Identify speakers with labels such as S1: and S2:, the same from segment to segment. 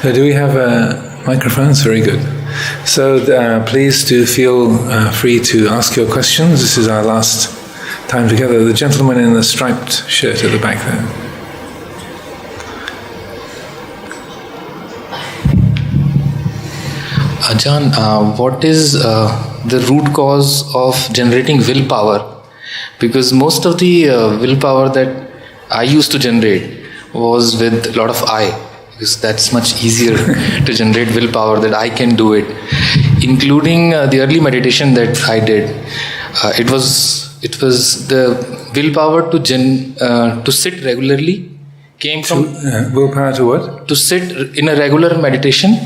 S1: Do we have microphones? Very good. So please do feel free to ask your questions. This is our last time together. The gentleman in the striped shirt at the back there.
S2: Ajahn, what is the root cause of generating willpower? Because most of the willpower that I used to generate was with a lot of I, because that's much easier to generate willpower, that I can do it. Including the early meditation that I did, it was the willpower to sit regularly came from
S1: willpower to what?
S2: To sit in a regular meditation.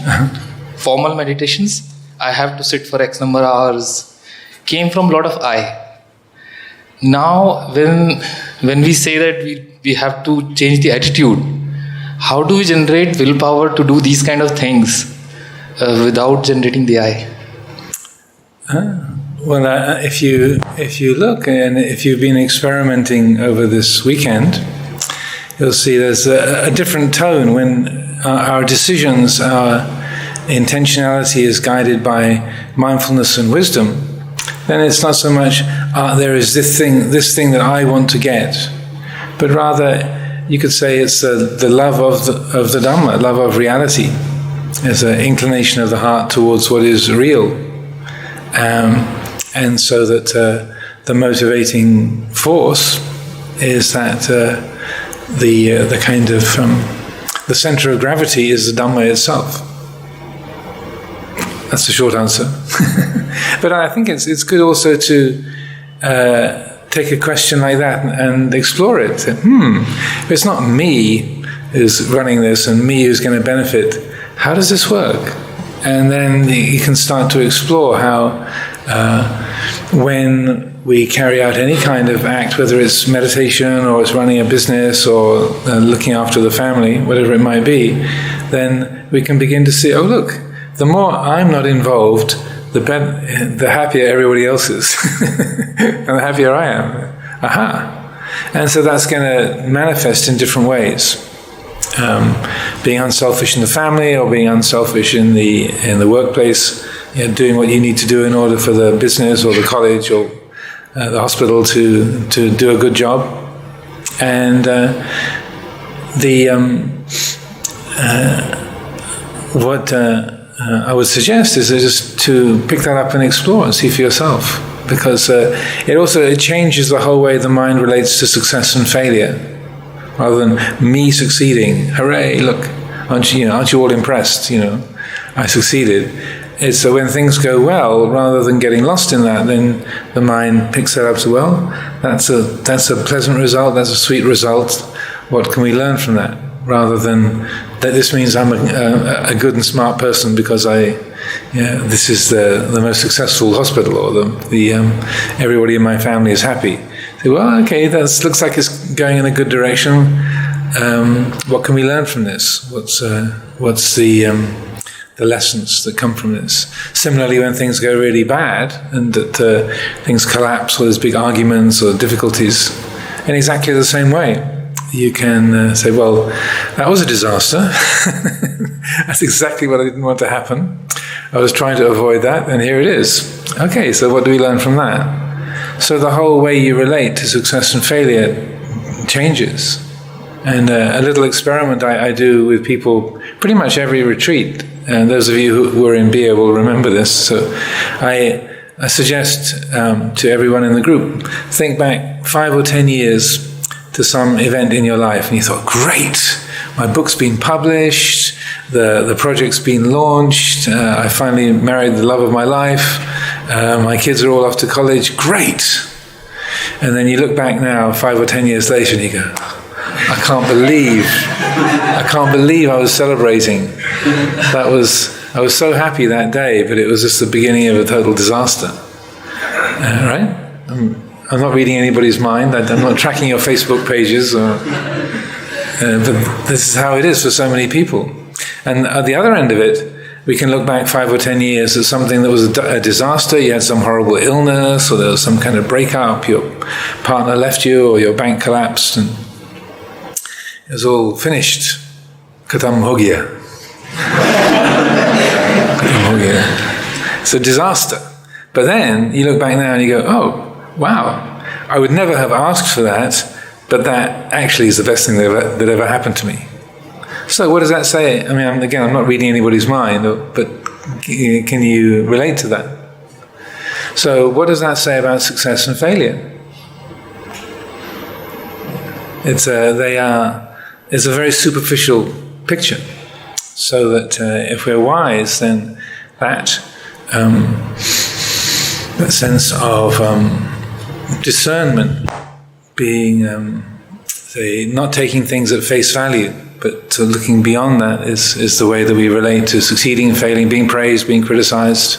S2: Formal meditations, I have to sit for X number of hours, came from a lot of I. Now, when we say that we have to change the attitude, how do we generate willpower to do these kind of things without generating the I?
S1: Well, if you look, and if you've been experimenting over this weekend, you'll see there's a different tone when our decisions are. Intentionality is guided by mindfulness and wisdom, then it's not so much there is this thing that I want to get, but rather you could say it's the love of the Dhamma, love of reality. There's an inclination of the heart towards what is real, and so that the motivating force is that the kind of the center of gravity is the Dhamma itself. That's the short answer. But I think it's good also to take a question like that and explore it. If it's not me who's running this and me who's going to benefit, how does this work? And then you can start to explore how when we carry out any kind of act, whether it's meditation or it's running a business or looking after the family, whatever it might be, then we can begin to see, oh look, the more I'm not involved, the happier everybody else is, and the happier I am. Aha! And so that's going to manifest in different ways. Being unselfish in the family, or being unselfish in the workplace, doing what you need to do in order for the business or the college or the hospital to do a good job. And what I would suggest is just to pick that up and explore and see for yourself, because it changes the whole way the mind relates to success and failure, rather than me succeeding. Hooray! Look, aren't you all impressed? I succeeded. It's when things go well, rather than getting lost in that, then the mind picks that up. So, well, that's a pleasant result. That's a sweet result. What can we learn from that? Rather than that, this means I'm a good and smart person because this is the most successful hospital, or the everybody in my family is happy. So, well, okay, that looks like it's going in a good direction. What can we learn from this? What's the lessons that come from this? Similarly, when things go really bad and that things collapse, or there's big arguments or difficulties, in exactly the same way, you can say, well, that was a disaster. That's exactly what I didn't want to happen. I was trying to avoid that, and here it is. Okay, so what do we learn from that? So the whole way you relate to success and failure changes. And a little experiment I do with people pretty much every retreat, and those of you who are in Bia will remember this. So I suggest to everyone in the group, think back 5 or 10 years to some event in your life, and you thought, great, my book's been published, the project's been launched, I finally married the love of my life, my kids are all off to college, great. And then you look back now, 5 or 10 years later, and you go, I can't believe I was celebrating. I was so happy that day, but it was just the beginning of a total disaster. Right? I'm not reading anybody's mind. I'm not tracking your Facebook pages, but this is how it is for so many people. And at the other end of it, we can look back 5 or 10 years at something that was a disaster. You had some horrible illness, or there was some kind of breakup, your partner left you, or your bank collapsed, and it was all finished. Khatam ho gaya. Oh, yeah. It's a disaster. But then you look back now and you go, oh, wow, I would never have asked for that, but that actually is the best thing that ever happened to me. So what does that say? I mean, again, I'm not reading anybody's mind, but can you relate to that? So what does that say about success and failure? It's a very superficial picture. So that if we're wise, then that sense of discernment, being not taking things at face value, but looking beyond that is the way that we relate to succeeding, failing, being praised, being criticized.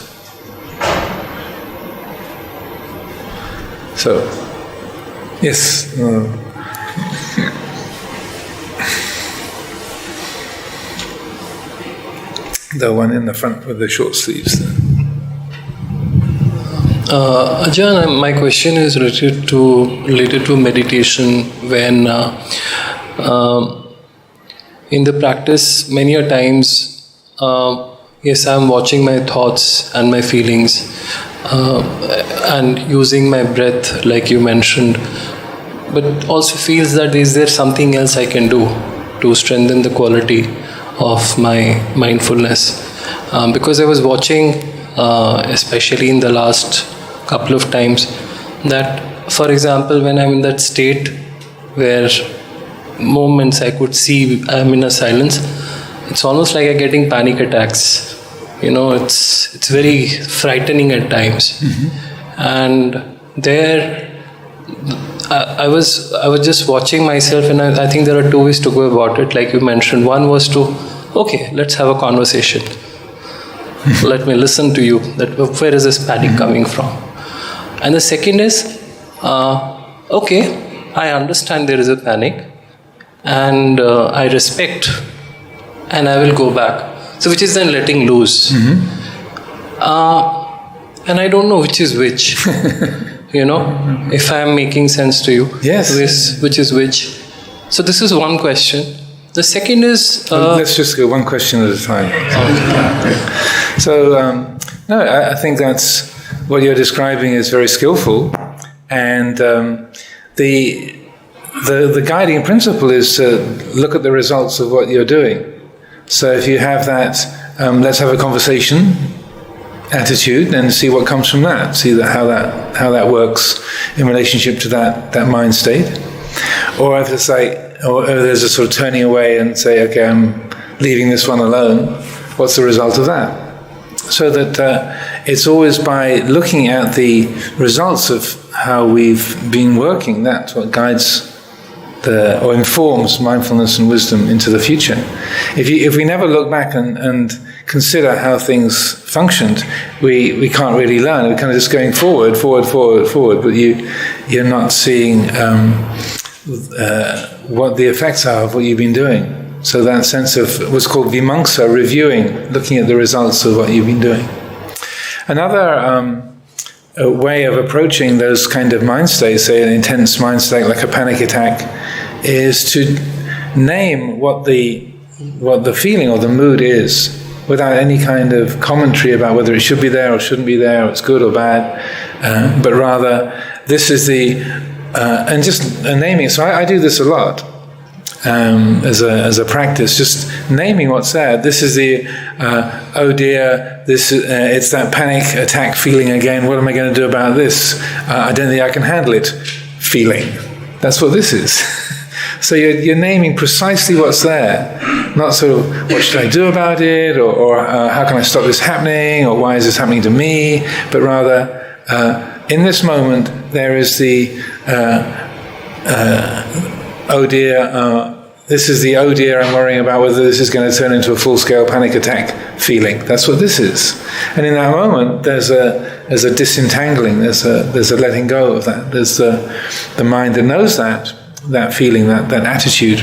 S1: So, yes. The one in the front with the short sleeves.
S3: Ajahn, my question is related to meditation. When in the practice, many a times, yes, I'm watching my thoughts and my feelings, and using my breath, like you mentioned, but also feels that is there something else I can do to strengthen the quality of my mindfulness? Because I was watching, especially in the last couple of times, that, for example, when I'm in that state where moments I could see I'm in a silence, it's almost like I'm getting panic attacks. It's very frightening at times. Mm-hmm. And there, I was just watching myself, and I think there are two ways to go about it, like you mentioned. One was to, okay, let's have a conversation. Let me listen to you. Where is this panic coming from? And the second is, okay, I understand there is a panic, and I respect, and I will go back. So which is then letting loose. Mm-hmm. And I don't know which is which. If I am making sense to you.
S1: Yes.
S3: Which is which. So this is one question. The second is...
S1: let's just go one question at a time. Okay. So, no, I think that's what you're describing is very skillful. And the guiding principle is to look at the results of what you're doing. So if you have that, let's have a conversation attitude and see what comes from that. See how that works in relationship to that mind state. Or if it's like, or if there's a sort of turning away and say, okay, I'm leaving this one alone. What's the result of that? So that it's always by looking at the results of how we've been working. That's what guides or informs mindfulness and wisdom into the future. If we never look back and consider how things functioned, we can't really learn. We're kind of just going forward, but you're not seeing what the effects are of what you've been doing. So that sense of what's called vimamsa, reviewing, looking at the results of what you've been doing. Another way of approaching those kind of mind states, say an intense mind state like a panic attack, is to name what the feeling or the mood is, without any kind of commentary about whether it should be there or shouldn't be there, or it's good or bad, but rather this is and just naming. So I do this a lot as a practice, just naming what's there. This is the oh dear, it's that panic attack feeling again. What am I going to do about this? I don't think I can handle it feeling. That's what this is. So you're naming precisely what's there, not sort of what should I do about it, or how can I stop this happening, or why is this happening to me, but rather in this moment there is the oh dear, this is the oh dear, I'm worrying about whether this is going to turn into a full-scale panic attack feeling. That's what this is. And in that moment there's a disentangling, there's a letting go of that. There's the mind that knows that feeling, that attitude,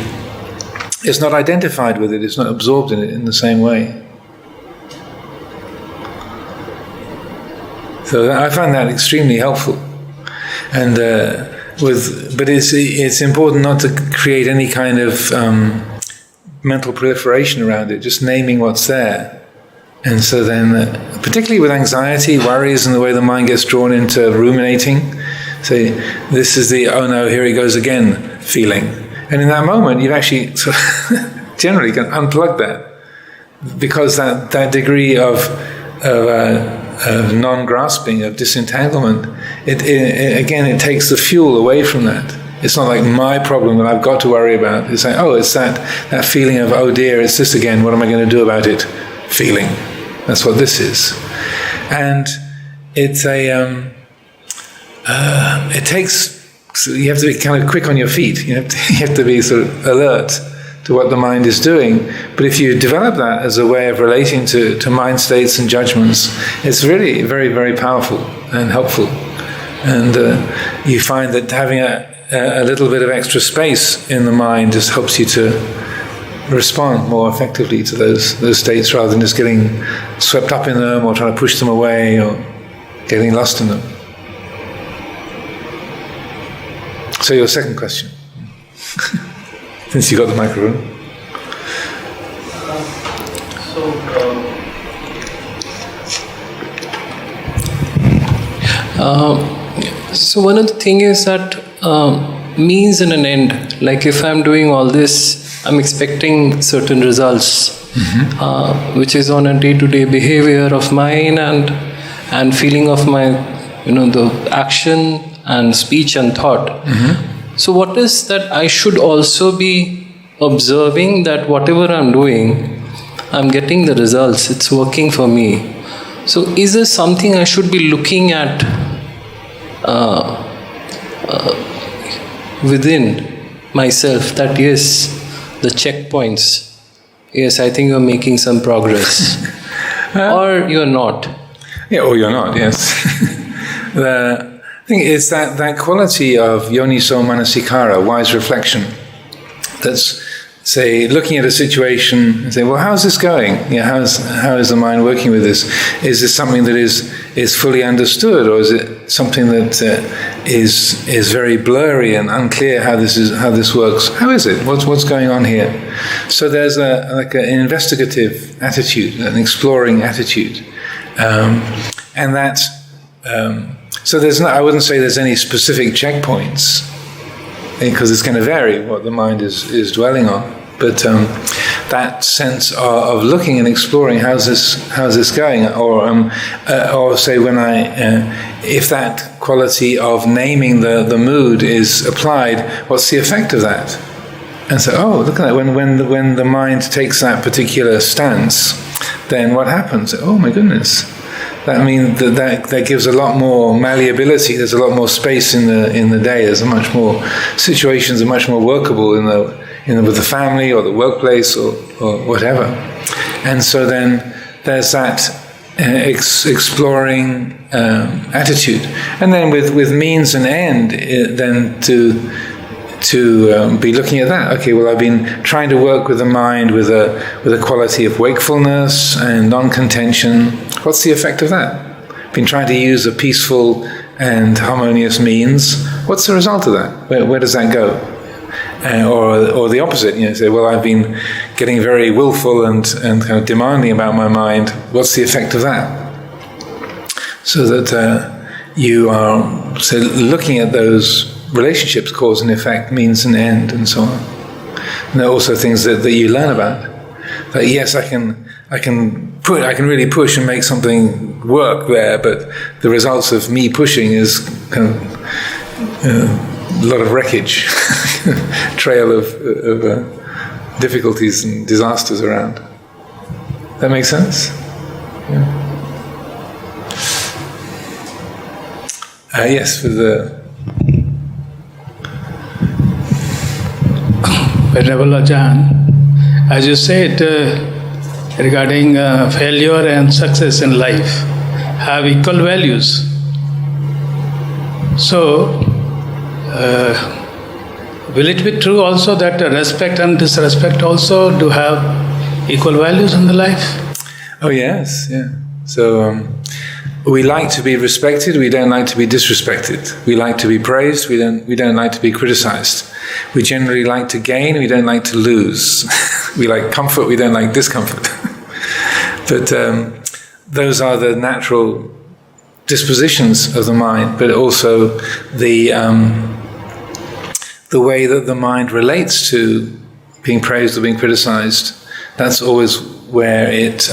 S1: is not identified with it, it's not absorbed in it in the same way. So I find that extremely helpful. And but it's important not to create any kind of mental proliferation around it, just naming what's there And so then, particularly with anxiety, worries, and the way the mind gets drawn into ruminating, say, this is the, oh no, here he goes again feeling. And in that moment, you've actually sort of generally can unplug that, because that degree of non-grasping, of disentanglement, it takes the fuel away from that. It's not like my problem that I've got to worry about. It's like, oh, it's that feeling of, oh dear, it's this again, what am I going to do about it? Feeling. That's what this is. And it's it takes, so you have to be kind of quick on your feet. You have to be sort of alert to what the mind is doing. But if you develop that as a way of relating to mind states and judgments, it's really very, very powerful and helpful. And you find that having a little bit of extra space in the mind just helps you to respond more effectively to those states, rather than just getting swept up in them or trying to push them away or getting lost in them. So your second question, since you got the microphone.
S3: So one of the things is that means and an end. Like if I'm doing all this, I'm expecting certain results, which is on a day-to-day behavior of mine and feeling of my, the action and speech and thought. So what is that I should also be observing that whatever I'm doing, I'm getting the results, it's working for me. So is there something I should be looking at within myself, that yes, the checkpoints, yes, I think you're making some progress, or you're not?
S1: Yeah, or you're not, yes. I think it's that quality of yoniso manasikara, wise reflection, that's, say, looking at a situation and say, well, how's this going? How is the mind working with this? Is this something that is fully understood, or is it something that is very blurry and unclear how this works? How is it? What's going on here? So there's an investigative attitude, an exploring attitude, and that. So I wouldn't say there's any specific checkpoints, because it's going to vary what the mind is dwelling on. But that sense of looking and exploring, how's this going, or say when if that quality of naming the mood is applied, what's the effect of that? And so, oh, look at that. When the mind takes that particular stance, then what happens? Oh my goodness. That means that gives a lot more malleability. There's a lot more space in the day. There's much more situations are much more workable with the family or the workplace or whatever. And so then there's that exploring attitude, and then with means and end, then to be looking at that. Okay, well, I've been trying to work with the mind with a quality of wakefulness and non-contention. What's the effect of that? Been trying to use a peaceful and harmonious means. What's the result of that? Where does that go? Or the opposite, say, well, I've been getting very willful and kind of demanding about my mind. What's the effect of that? So that you are, say, looking at those relationships, cause and effect, means and end, and so on. And there are also things that you learn about. That yes, I can really push and make something work there, but the results of me pushing is kind of a lot of wreckage, trail of difficulties and disasters around. That makes sense? Yeah. Yes, for the
S4: Venerable Ajahn, as you said regarding failure and success in life have equal values. So, will it be true also that respect and disrespect also do have equal values in the life?
S1: Oh yes, yeah. So we like to be respected. We don't like to be disrespected. We like to be praised. We don't like to be criticized. We generally like to gain. We don't like to lose. We like comfort. We don't like discomfort. But those are the natural dispositions of the mind, but also the way that the mind relates to being praised or being criticized. That's always where it.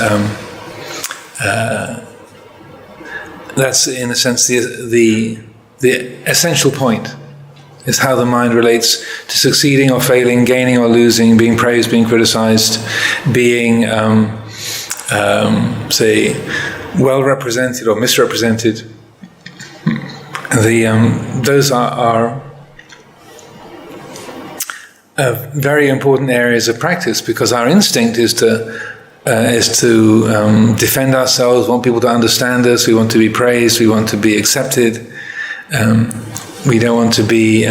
S1: That's in a sense the essential point. Is how the mind relates to succeeding or failing, gaining or losing, being praised, being criticized, being, say, well represented or misrepresented. Those are very important areas of practice, because our instinct is to defend ourselves, want people to understand us, we want to be praised, we want to be accepted. We don't want to be,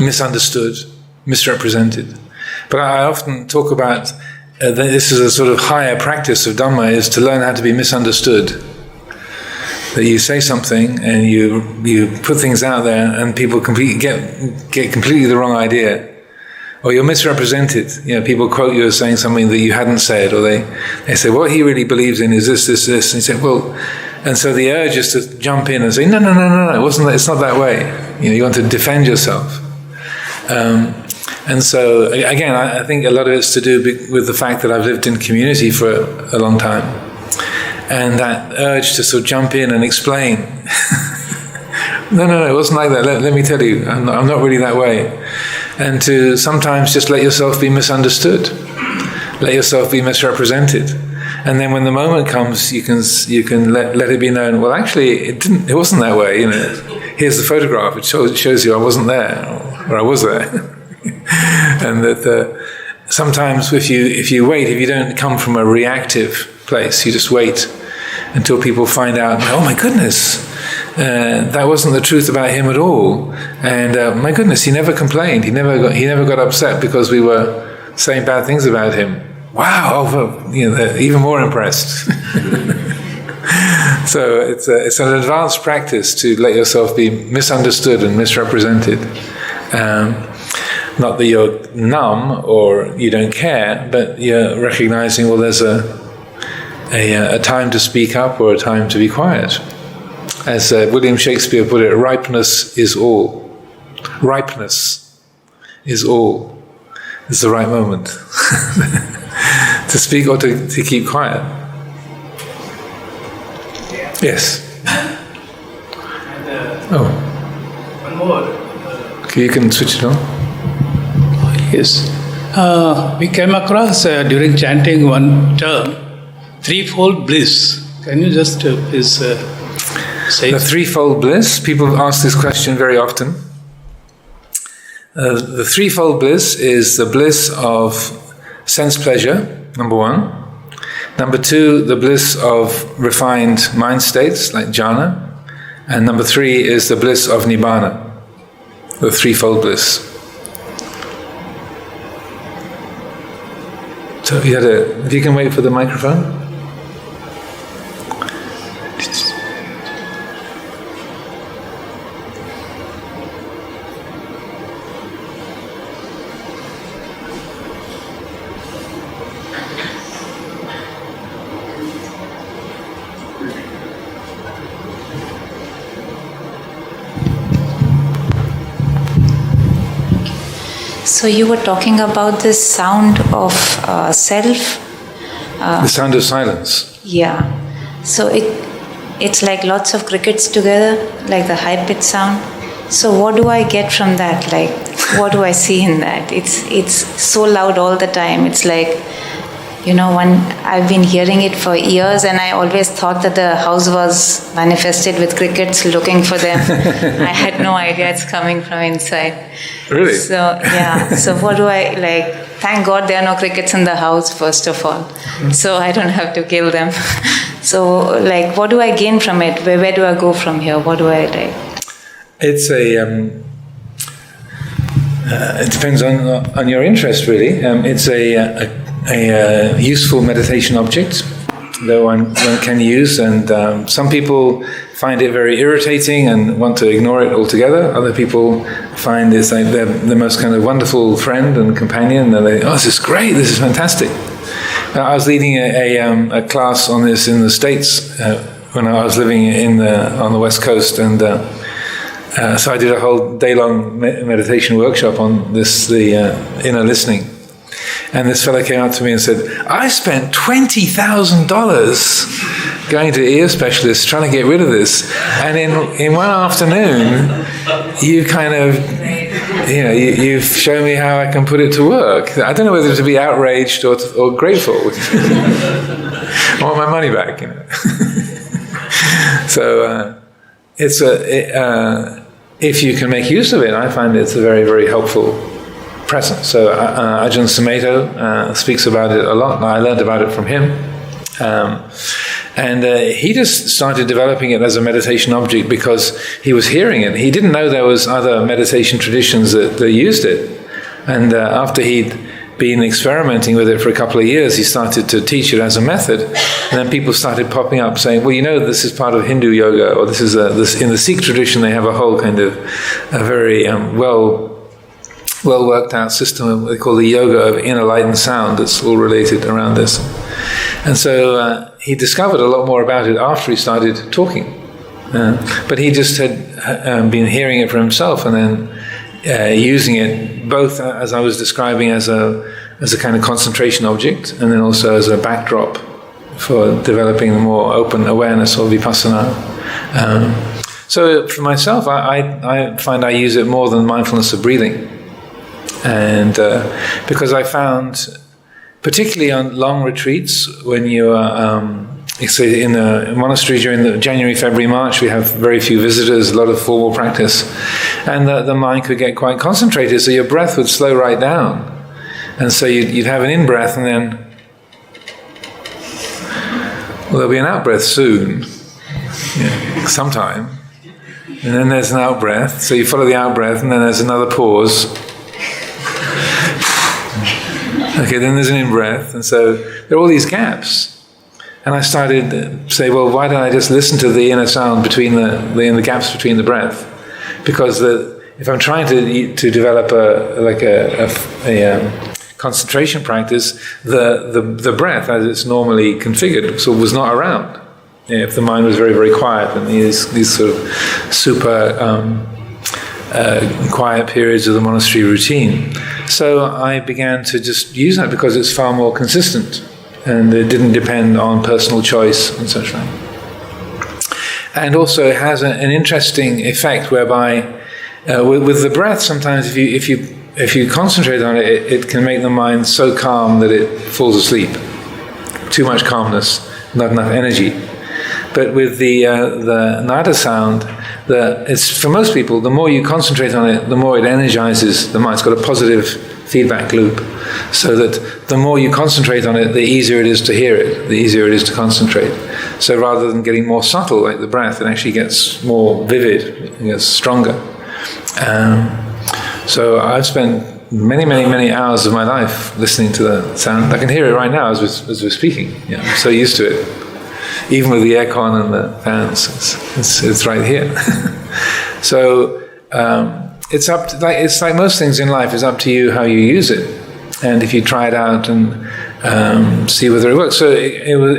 S1: misunderstood, misrepresented. But I often talk about this is a sort of higher practice of Dhamma, is to learn how to be misunderstood. That you say something and you put things out there, and people get completely the wrong idea, or you're misrepresented. People quote you as saying something that you hadn't said, or they say what he really believes in is this, and you say, well. And so the urge is to jump in and say, no, it's not that way. You want to defend yourself. And so, again, I think a lot of it's to do with the fact that I've lived in community for a long time. And that urge to sort of jump in and explain. No, it wasn't like that. Let me tell you, I'm not really that way. And to sometimes just let yourself be misunderstood. Let yourself be misrepresented. And then when the moment comes, you can let it be known, well, actually, it wasn't that way. Here's the photograph. It shows you I wasn't there, or I was there. And that sometimes if you wait, if you don't come from a reactive place, you just wait until people find out, oh my goodness, that wasn't the truth about him at all. And my goodness, he never complained. He never got upset because we were saying bad things about him. Wow! They're even more impressed. So it's an advanced practice to let yourself be misunderstood and misrepresented. Not that you're numb or you don't care, but you're recognizing, well, there's a time to speak up or a time to be quiet. As William Shakespeare put it, ripeness is all. Ripeness is all. It's the right moment. To speak or to keep quiet. Yes.
S4: One more.
S1: You can switch it on.
S4: Yes. We came across during chanting one term, threefold bliss. Can you just please say?
S1: The threefold bliss. People ask this question very often. The threefold bliss is the bliss of sense pleasure, number one. Number two, the bliss of refined mind states like jhana. And number three is the bliss of nibbana, the threefold bliss. So if you can wait for the microphone.
S5: So you were talking about this sound of self.
S1: The sound of silence.
S5: Yeah. So it's like lots of crickets together, like the high-pitched sound. So what do I get from that? Like, what do I see in that? It's so loud all the time. It's like, I've been hearing it for years, and I always thought that the house was manifested with crickets looking for them. I had no idea it's coming from inside.
S1: Really?
S5: So, yeah. So what do I, thank God there are no crickets in the house, first of all. So I don't have to kill them. So, what do I gain from it? Where do I go from here? What do I like?
S1: It's it depends on your interest, really. It's a useful meditation object that one can use, and some people find it very irritating and want to ignore it altogether. Other people find it's like the most kind of wonderful friend and companion. And they, oh, this is great, this is fantastic. I was leading a class on this in the States when I was living on the West Coast, and so I did a whole day-long meditation workshop on the inner listening. And this fellow came up to me and said, I spent $20,000 going to ear specialists trying to get rid of this. And in one afternoon, you kind of, you've shown me how I can put it to work. I don't know whether to be outraged or grateful. I want my money back, So if you can make use of it, I find it's a very, very helpful present. So Ajahn Sumedho speaks about it a lot. I learned about it from him. And he just started developing it as a meditation object because he was hearing it. He didn't know there was other meditation traditions that used it. And after he'd been experimenting with it for a couple of years, he started to teach it as a method. And then people started popping up saying, well, this is part of Hindu yoga, or this is in the Sikh tradition they have a whole kind of a very well worked out system they call the yoga of inner light and sound that's all related around this. And so he discovered a lot more about it after he started talking. But he just had been hearing it for himself and then using it both, as I was describing, as a kind of concentration object, and then also as a backdrop for developing the more open awareness or vipassana. So for myself, I find I use it more than mindfulness of breathing. And because I found, particularly on long retreats, when you are, say in the monastery during the January, February, March, we have very few visitors, a lot of formal practice, and the mind could get quite concentrated, so your breath would slow right down. And so you'd have an in-breath, and then, well, there'll be an out-breath soon, sometime. And then there's an out-breath, so you follow the out-breath, and then there's another pause. Okay, then there's an in-breath, and so there are all these gaps. And I started to say, well, why don't I just listen to the inner sound between the gaps between the breath? Because if I'm trying to develop a concentration practice, the breath, as it's normally configured, was not around. If the mind was very, very quiet, and these sort of super quiet periods of the monastery routine. So I began to just use that because it's far more consistent and it didn't depend on personal choice and such like. And also it has an interesting effect whereby with the breath, sometimes if you concentrate on it, it can make the mind so calm that it falls asleep. Too much calmness, not enough energy. But with the nada sound, it's for most people, the more you concentrate on it, the more it energizes the mind. It's got a positive feedback loop, so that the more you concentrate on it, the easier it is to hear it, the easier it is to concentrate. So rather than getting more subtle, like the breath, it actually gets more vivid, it gets stronger. So I've spent many, many, many hours of my life listening to the sound. I can hear it right now as we're speaking. Yeah, I'm so used to it. Even with the aircon and the fans, it's right here. So it's like most things in life. It's up to you how you use it, and if you try it out and see whether it works. So it was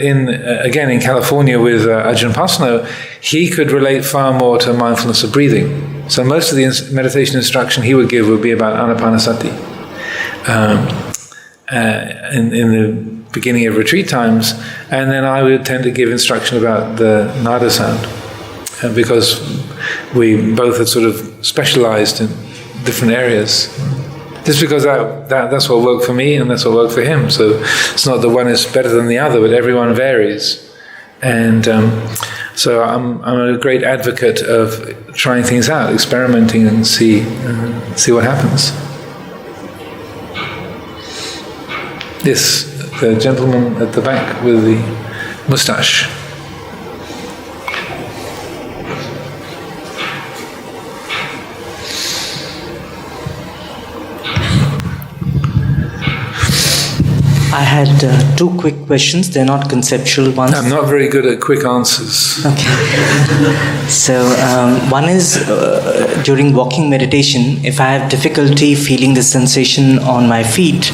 S1: again in California with Ajahn Pasanno, he could relate far more to mindfulness of breathing. So most of the meditation instruction he would give would be about anapanasati. In the beginning of retreat times, and then I would tend to give instruction about the nada sound, because we both had sort of specialized in different areas. Just because that's what worked for me and that's what worked for him. So it's not that one is better than the other, but everyone varies. And so I'm a great advocate of trying things out, experimenting, and see what happens. Yes, the gentleman at the back with the moustache.
S6: I had two quick questions. They're not conceptual ones.
S1: I'm not very good at quick answers.
S6: Okay. So one is during walking meditation, if I have difficulty feeling the sensation on my feet,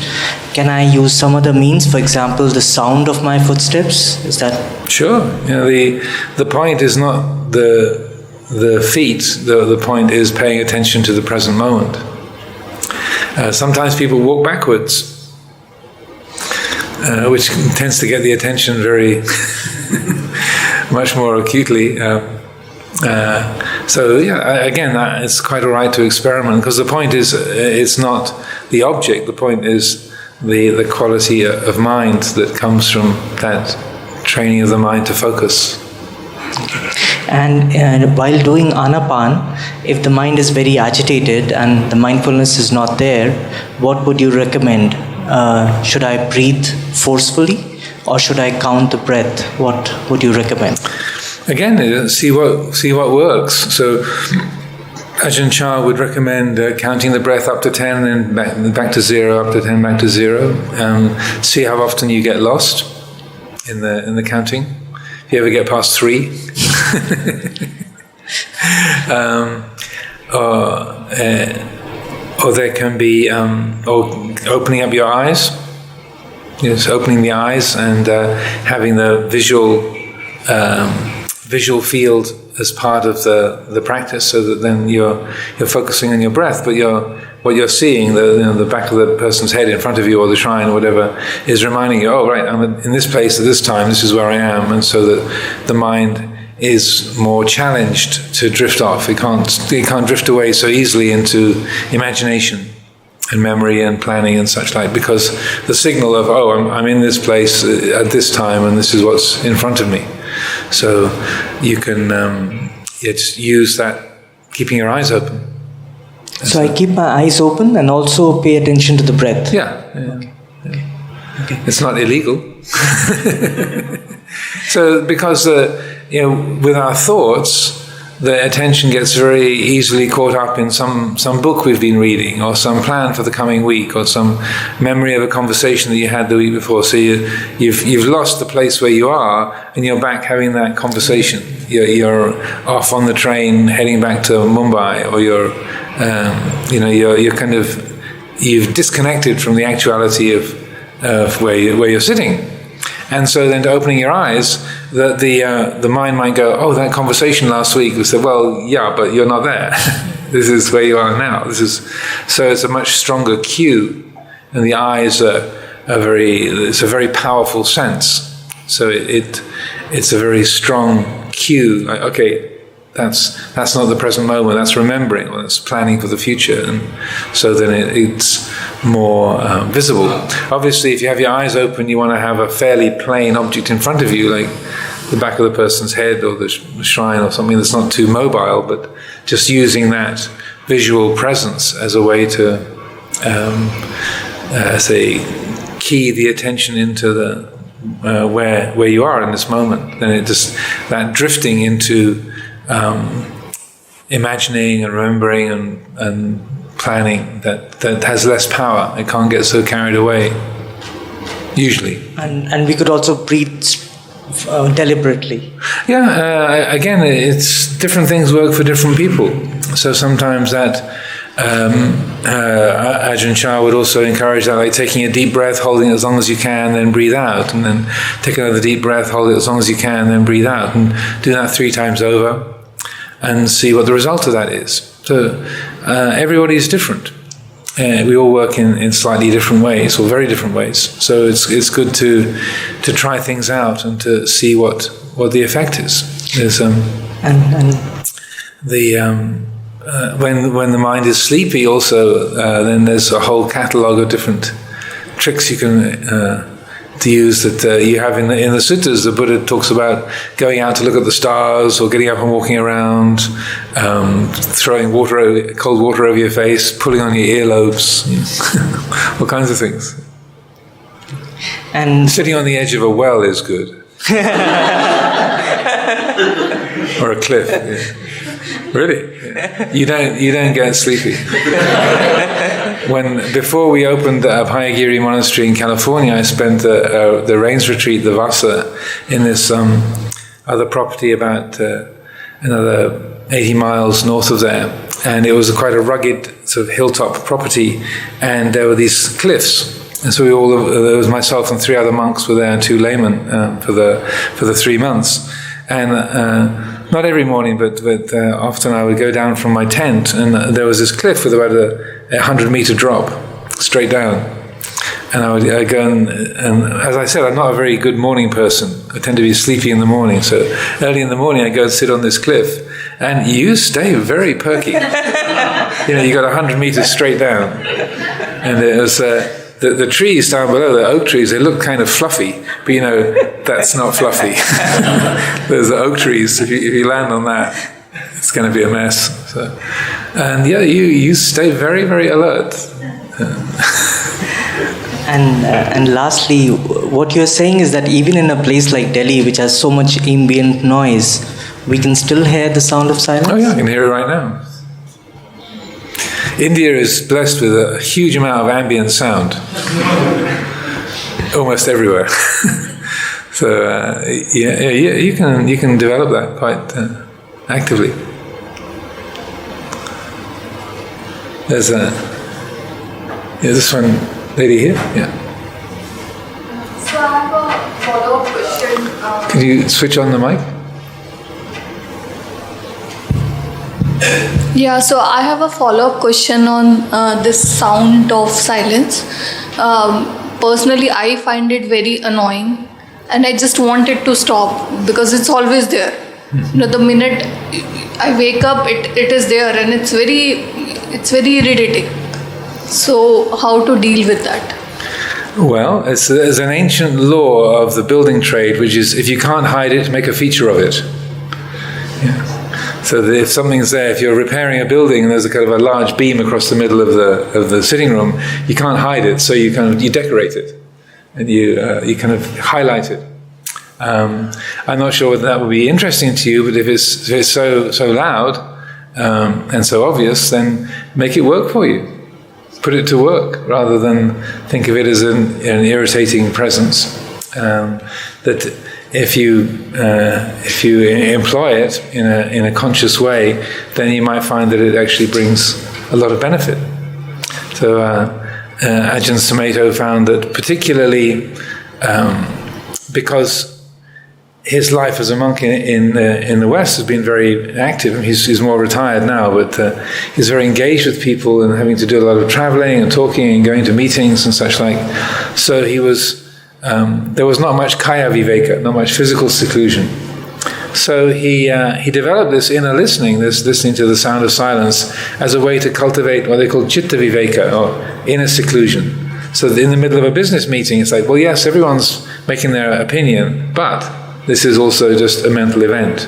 S6: can I use some other means? For example, the sound of my footsteps. Is that
S1: Sure. The point is not the feet. The point is paying attention to the present moment. Sometimes people walk backwards, which tends to get the attention very much more acutely. Again, it's quite all right to experiment, because the point is it's not the object. The point is the quality of mind that comes from that training of the mind to focus.
S6: And while doing anapan, if the mind is very agitated and the mindfulness is not there, what would you recommend? Should I breathe forcefully, or should I count the breath? What would you recommend?
S1: Again, see what works. So Ajahn Chah would recommend counting the breath up to 10 and back to 0, up to 10, back to 0. See how often you get lost in the counting. If you ever get past 3. Or there can be opening up your eyes. Yes, opening the eyes and having the visual field as part of the practice, so that then you're focusing on your breath, but what you're seeing, the back of the person's head in front of you, or the shrine or whatever, is reminding you, oh right, I'm in this place at this time, this is where I am, and so that the mind is more challenged to drift off. It can't drift away so easily into imagination and memory and planning and such like, because the signal of, oh, I'm in this place at this time and this is what's in front of me. So you can just use that, keeping your eyes open.
S6: So I keep my eyes open and also pay attention to the breath.
S1: Yeah.
S6: Okay.
S1: It's not illegal. So because with our thoughts, the attention gets very easily caught up in some book we've been reading, or some plan for the coming week, or some memory of a conversation that you had the week before. So you've lost the place where you are, and you're back having that conversation. You're off on the train heading back to Mumbai, or you're kind of, you've disconnected from the actuality of where you're sitting. And so then, to opening your eyes, the mind might go, oh, that conversation last week. We said, well, yeah, but you're not there. This is where you are now. So it's a much stronger cue, and the eyes it's a very powerful sense. So it's a very strong cue. Like, okay, that's not the present moment. That's remembering, or that's planning for the future. And so then it's more visible. Obviously, if you have your eyes open, you want to have a fairly plain object in front of you, like the back of the person's head or the shrine or something that's not too mobile, but just using that visual presence as a way to, key the attention into the where you are in this moment. Then that drifting into imagining and remembering and planning that has less power. It can't get so carried away, usually.
S6: And we could also breathe deliberately.
S1: Yeah, again, it's different things work for different people. So sometimes that Ajahn Chah would also encourage that, like taking a deep breath, holding it as long as you can, then breathe out, and then take another deep breath, hold it as long as you can, then breathe out, and do that 3 times over, and see what the result of that is. So everybody is different. We all work in slightly different ways, or very different ways. So it's good to try things out and to see what the effect is. There's when the mind is sleepy, also then there's a whole catalogue of different tricks you can to use that you have in the suttas. The Buddha talks about going out to look at the stars, or getting up and walking around, throwing cold water over your face, pulling on your earlobes, all kinds of things.
S6: And
S1: sitting on the edge of a well is good, or a cliff. Yeah. Really, yeah. You don't get sleepy. before we opened Abhayagiri Monastery in California, I spent the rains retreat, the Vasa, in this other property about another 80 miles north of there. And it was quite a rugged sort of hilltop property, and there were these cliffs. And so there was myself and 3 other monks were there, and 2 laymen for the 3 months. And not every morning, but often I would go down from my tent, and there was this cliff with about a 100-meter drop straight down. And I'd go and as I said, I'm not a very good morning person. I tend to be sleepy in the morning. So early in the morning, I go and sit on this cliff, and you stay very perky. You got 100 meters straight down, and it was. The trees down below, the oak trees, they look kind of fluffy, but that's not fluffy. There's the oak trees. If you land on that, it's going to be a mess. So, and you stay very, very alert.
S6: And lastly, what you're saying is that even in a place like Delhi, which has so much ambient noise, we can still hear the sound of silence?
S1: Oh yeah, I can hear it right now. India is blessed with a huge amount of ambient sound, almost everywhere. So you can develop that quite actively. There's this one lady here. Yeah.
S7: So I have a follow-up question.
S1: Could you switch on the mic?
S7: Yeah, so I have a follow-up question on this sound of silence. Personally, I find it very annoying, and I just want it to stop because it's always there. The minute I wake up, it is there, and it's very irritating. So how to deal with that?
S1: Well, there's an ancient law of the building trade, which is if you can't hide it, make a feature of it. Yeah. So that if something's there, if you're repairing a building and there's a kind of a large beam across the middle of the sitting room, you can't hide it, so you decorate it and you kind of highlight it. I'm not sure whether that would be interesting to you, but if it's so loud and so obvious, then make it work for you. Put it to work rather than think of it as an irritating presence. That if you employ it in a conscious way, then you might find that it actually brings a lot of benefit. So Ajahn Sumedho found that particularly because his life as a monk in the West has been very active. He's more retired now, but he's very engaged with people and having to do a lot of traveling and talking and going to meetings and such like. So he was. There was not much kaya viveka, not much physical seclusion. So he developed this inner listening, this listening to the sound of silence, as a way to cultivate what they call chitta viveka, or inner seclusion. So in the middle of a business meeting, it's like, well, yes, everyone's making their opinion, but this is also just a mental event.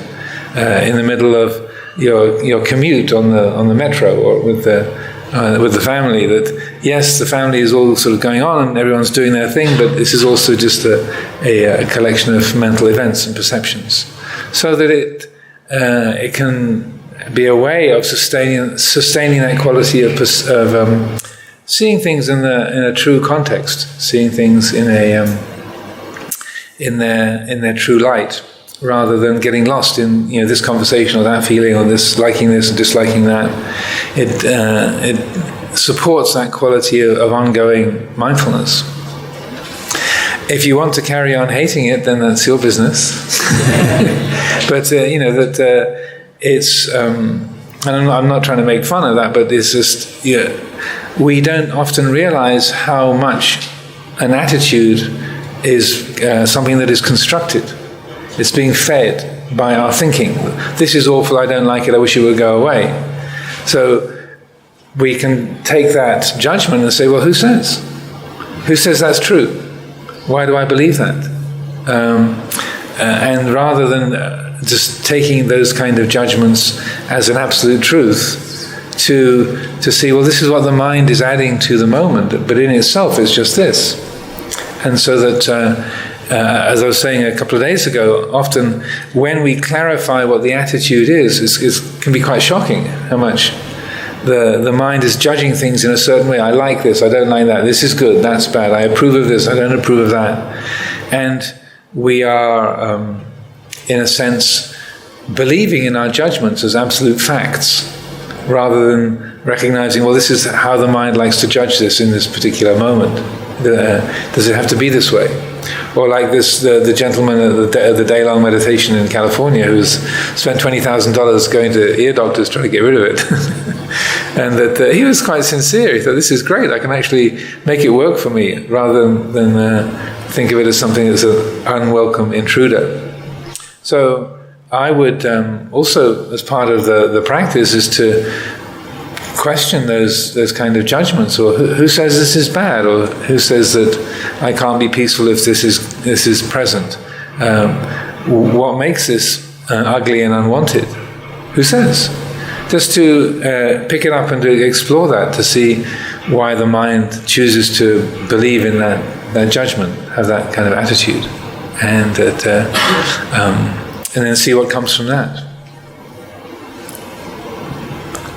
S1: In the middle of your commute on the metro or with the family, that yes, the family is all sort of going on and everyone's doing their thing, but this is also just a collection of mental events and perceptions, so that it can be a way of sustaining that quality of seeing things in a true context, seeing things in their true light, rather than getting lost in this conversation or that feeling or this liking this and disliking that. It supports that quality of ongoing mindfulness. If you want to carry on hating it, then that's your business. But it's. And I'm not trying to make fun of that, but it's just we don't often realize how much an attitude is something that is constructed. It's being fed by our thinking. This is awful, I don't like it, I wish it would go away. So we can take that judgment and say, well, who says? Who says that's true? Why do I believe that? And rather than just taking those kind of judgments as an absolute truth, to see, well, this is what the mind is adding to the moment, but in itself it's just this. And so that, as I was saying a couple of days ago, often when we clarify what the attitude is, it can be quite shocking how much the mind is judging things in a certain way. I like this, I don't like that. This is good, that's bad. I approve of this, I don't approve of that. And we are, in a sense, believing in our judgments as absolute facts, rather than recognizing, well, this is how the mind likes to judge this in this particular moment. Does it have to be this way? Or like this, the gentleman at the day-long meditation in California who's spent $20,000 going to ear doctors trying to get rid of it. And that he was quite sincere. He thought, this is great, I can actually make it work for me, rather than think of it as something that's an unwelcome intruder. So I would also, as part of the practice, is to question those kind of judgments, or who says this is bad, or who says that I can't be peaceful if this is present. What makes this ugly and unwanted? Who says? Just to pick it up and to explore that, to see why the mind chooses to believe in that judgment, have that kind of attitude, and then see what comes from that.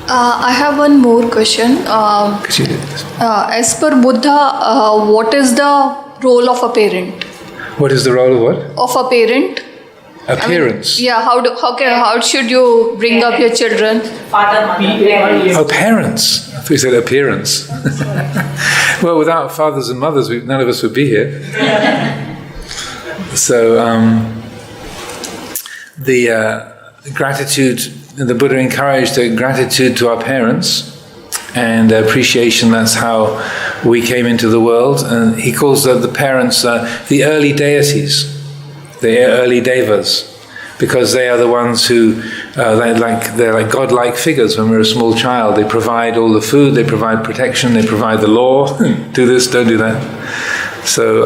S7: I have one more question. As per Buddha, what is the role of a parent?
S1: What is the role of what?
S7: Of a parent.
S1: Appearance.
S7: How should you bring up your children?
S5: Father, mother.
S1: Oh, parents. I thought you said appearance. Well, without fathers and mothers, none of us would be here. So, the gratitude, the Buddha encouraged gratitude to our parents and appreciation. That's how we came into the world. And he calls the parents the early deities, the early devas, because they are the ones who they're like godlike figures. When we're a small child, they provide all the food, they provide protection, they provide the law. Do this, don't do that. So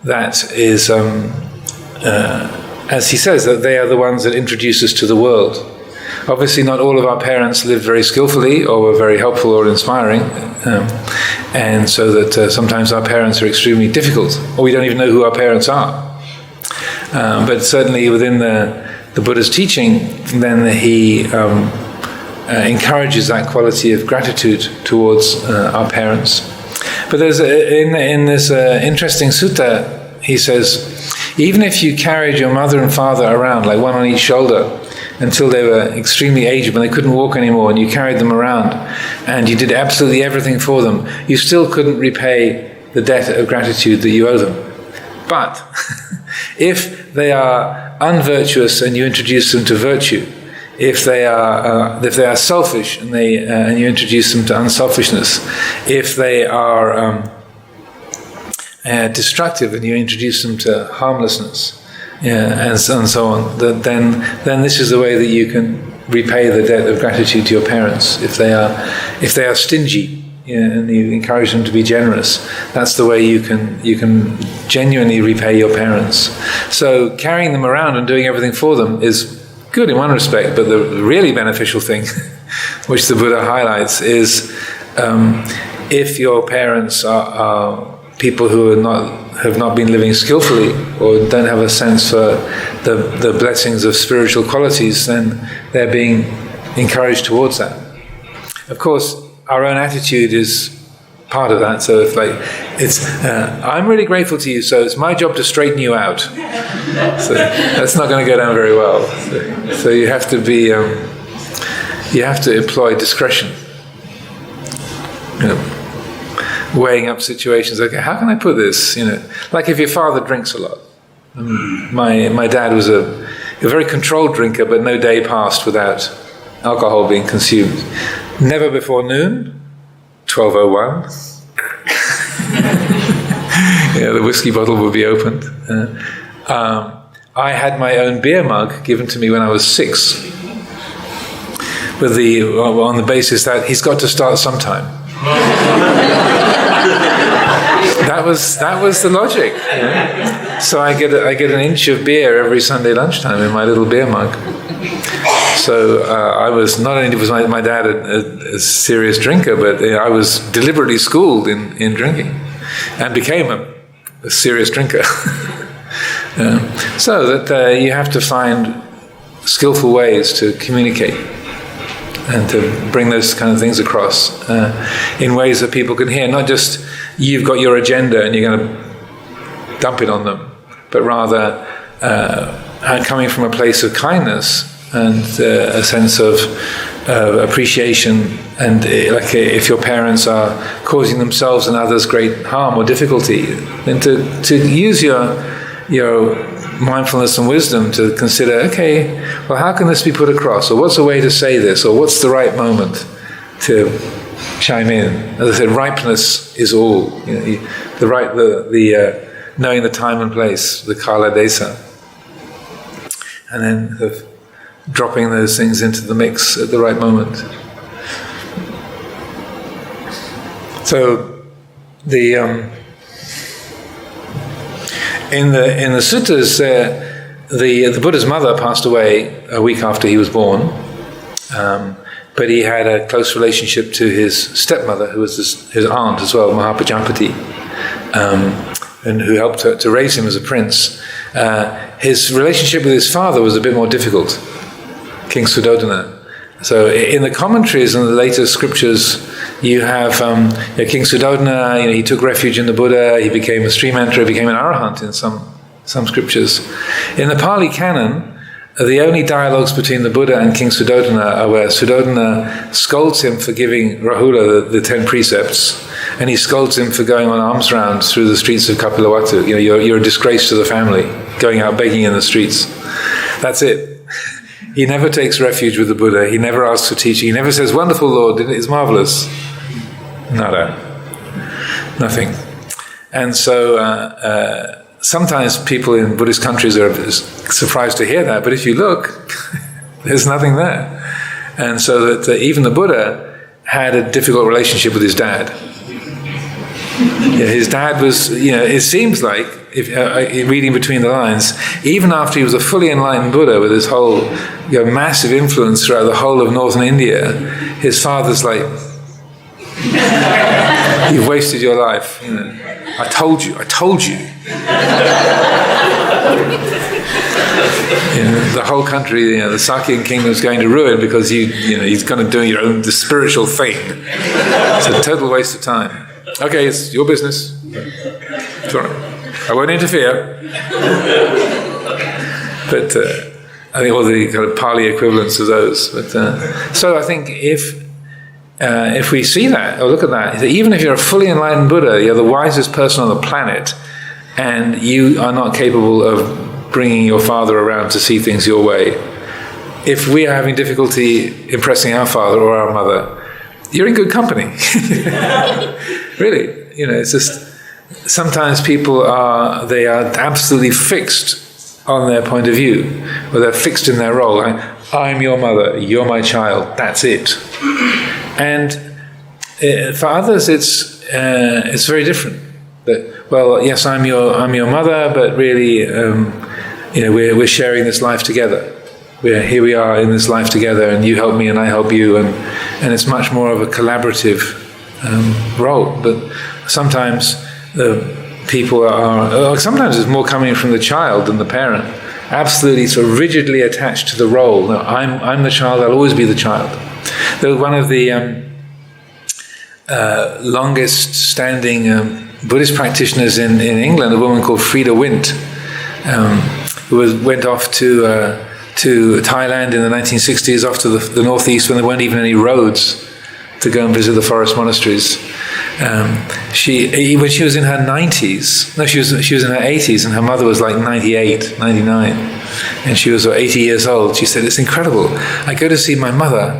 S1: that is, as he says, that they are the ones that introduce us to the world. Obviously, not all of our parents lived very skillfully or were very helpful or inspiring, and so that sometimes our parents are extremely difficult, or we don't even know who our parents are. But certainly within the Buddha's teaching, then he encourages that quality of gratitude towards our parents. But there's in this interesting sutta, he says, even if you carried your mother and father around, like one on each shoulder, until they were extremely aged when they couldn't walk anymore, and you carried them around and you did absolutely everything for them, you still couldn't repay the debt of gratitude that you owe them. But if they are unvirtuous and you introduce them to virtue, if they are selfish and you introduce them to unselfishness, if they are destructive and you introduce them to harmlessness, and so on, then this is the way that you can repay the debt of gratitude to your parents. If they are stingy, and you encourage them to be generous, that's the way you can genuinely repay your parents. So carrying them around and doing everything for them is good in one respect, but the really beneficial thing, which the Buddha highlights, is if your parents are people who have not been living skillfully or don't have a sense for the blessings of spiritual qualities, then they're being encouraged towards that. Of course, our own attitude is part of that. So if I'm really grateful to you, so it's my job to straighten you out. So that's not going to go down very well. So you have to be, you have to employ discretion. Weighing up situations. Okay, how can I put this? Like if your father drinks a lot. My dad was a very controlled drinker, but no day passed without alcohol being consumed. Never before noon, 12:01. The whiskey bottle would be opened. I had my own beer mug given to me when I was 6, on the basis that he's got to start sometime. That was the logic. So I get an inch of beer every Sunday lunchtime in my little beer mug. So I was, not only was my dad a serious drinker, but I was deliberately schooled in drinking, and became a serious drinker. So that you have to find skillful ways to communicate and to bring those kind of things across in ways that people can hear. Not just you've got your agenda and you're going to dump it on them, but rather coming from a place of kindness and a sense of appreciation. And like if your parents are causing themselves and others great harm or difficulty, then to use your mindfulness and wisdom to consider, okay, well, how can this be put across? Or what's a way to say this? Or what's the right moment to chime in? As I said, ripeness is all. Knowing the time and place, the kala desa. And then dropping those things into the mix at the right moment. So in the suttas, the Buddha's mother passed away a week after he was born, but he had a close relationship to his stepmother, who was his aunt as well, Mahapajampati, and who helped to raise him as a prince. His relationship with his father was a bit more difficult, King Suddhodana. So in the commentaries and the later scriptures, you have King Suddhodana. He took refuge in the Buddha. He became a stream enterer, became an arahant in some scriptures. In the Pali Canon, the only dialogues between the Buddha and King Suddhodana are where Suddhodana scolds him for giving Rahula the 10 precepts, and he scolds him for going on alms rounds through the streets of Kapilavatthu. You're a disgrace to the family, going out begging in the streets. That's it. He never takes refuge with the Buddha. He never asks for teaching. He never says, "Wonderful Lord, it's marvelous." Nada. Nothing. And so sometimes people in Buddhist countries are surprised to hear that, but if you look, there's nothing there. And so that even the Buddha had a difficult relationship with his dad. His dad was, it seems like, reading between the lines, even after he was a fully enlightened Buddha with his whole massive influence throughout the whole of northern India, his father's like, "You've wasted your life. I told you. The whole country, the Sakyan kingdom is going to ruin because he's going to do the spiritual thing. It's a total waste of time. Okay, it's your business. It's all right. I won't interfere." But I think all the kind of Pali equivalents of those. But so I think if we see that, or look at that even if you're a fully enlightened Buddha, you're the wisest person on the planet, and you are not capable of bringing your father around to see things your way. If we are having difficulty impressing our father or our mother, you're in good company. Really, it's just sometimes people are absolutely fixed on their point of view, or they're fixed in their role. I'm your mother, you're my child. That's it. And for others, it's very different. That, well, yes, I'm your mother, but really, we're sharing this life together. Here we are in this life together, and you help me and I help you, and it's much more of a collaborative role. But sometimes sometimes it's more coming from the child than the parent. Absolutely, sort of rigidly attached to the role. No, I'm the child. I'll always be the child. One of the longest-standing Buddhist practitioners in England, a woman called Frida Wint, who went off to Thailand in the 1960s, off to the northeast when there weren't even any roads to go and visit the forest monasteries. When she was in her 90s, no, she was in her 80s, and her mother was like 98, 99, and she was 80 years old. She said, "It's incredible. I go to see my mother,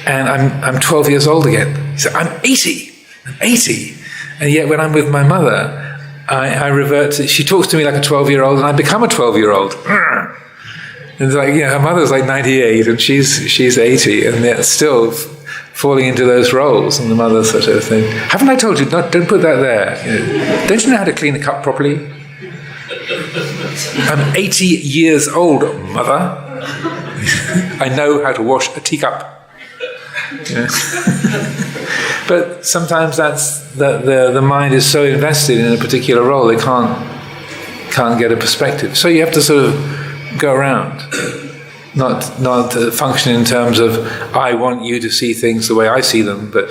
S1: and I'm 12 years old again." She said, I'm 80, and yet when I'm with my mother, I revert to, she talks to me like a 12-year-old, and I become a 12-year-old. And it's like, her mother's like 98, and she's 80, and yet still falling into those roles, and the mother sort of thing. Haven't I told you, don't put that there? Don't you know how to clean a cup properly? I'm 80 years old, mother. I know how to wash a teacup. But sometimes the mind is so invested in a particular role, they can't get a perspective. So you have to sort of go around. not function in terms of I want you to see things the way I see them, but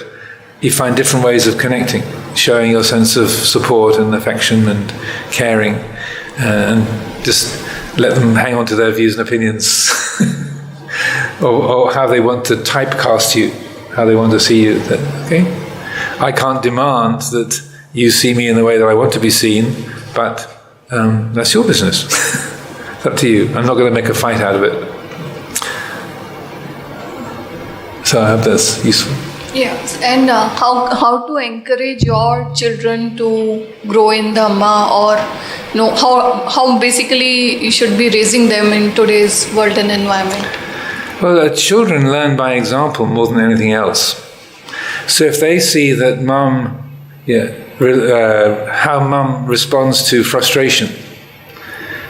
S1: you find different ways of connecting, showing your sense of support and affection and caring, and just let them hang on to their views and opinions, or how they want to typecast you, how they want to see you. Okay, I can't demand that you see me in the way that I want to be seen, but that's your business. It's up to you. I'm not going to make a fight out of it. So I hope that's useful.
S7: Yes, and how to encourage your children to grow in Dhamma, or how basically you should be raising them in today's world and environment?
S1: Well, children learn by example more than anything else. So if they see that how mum responds to frustration,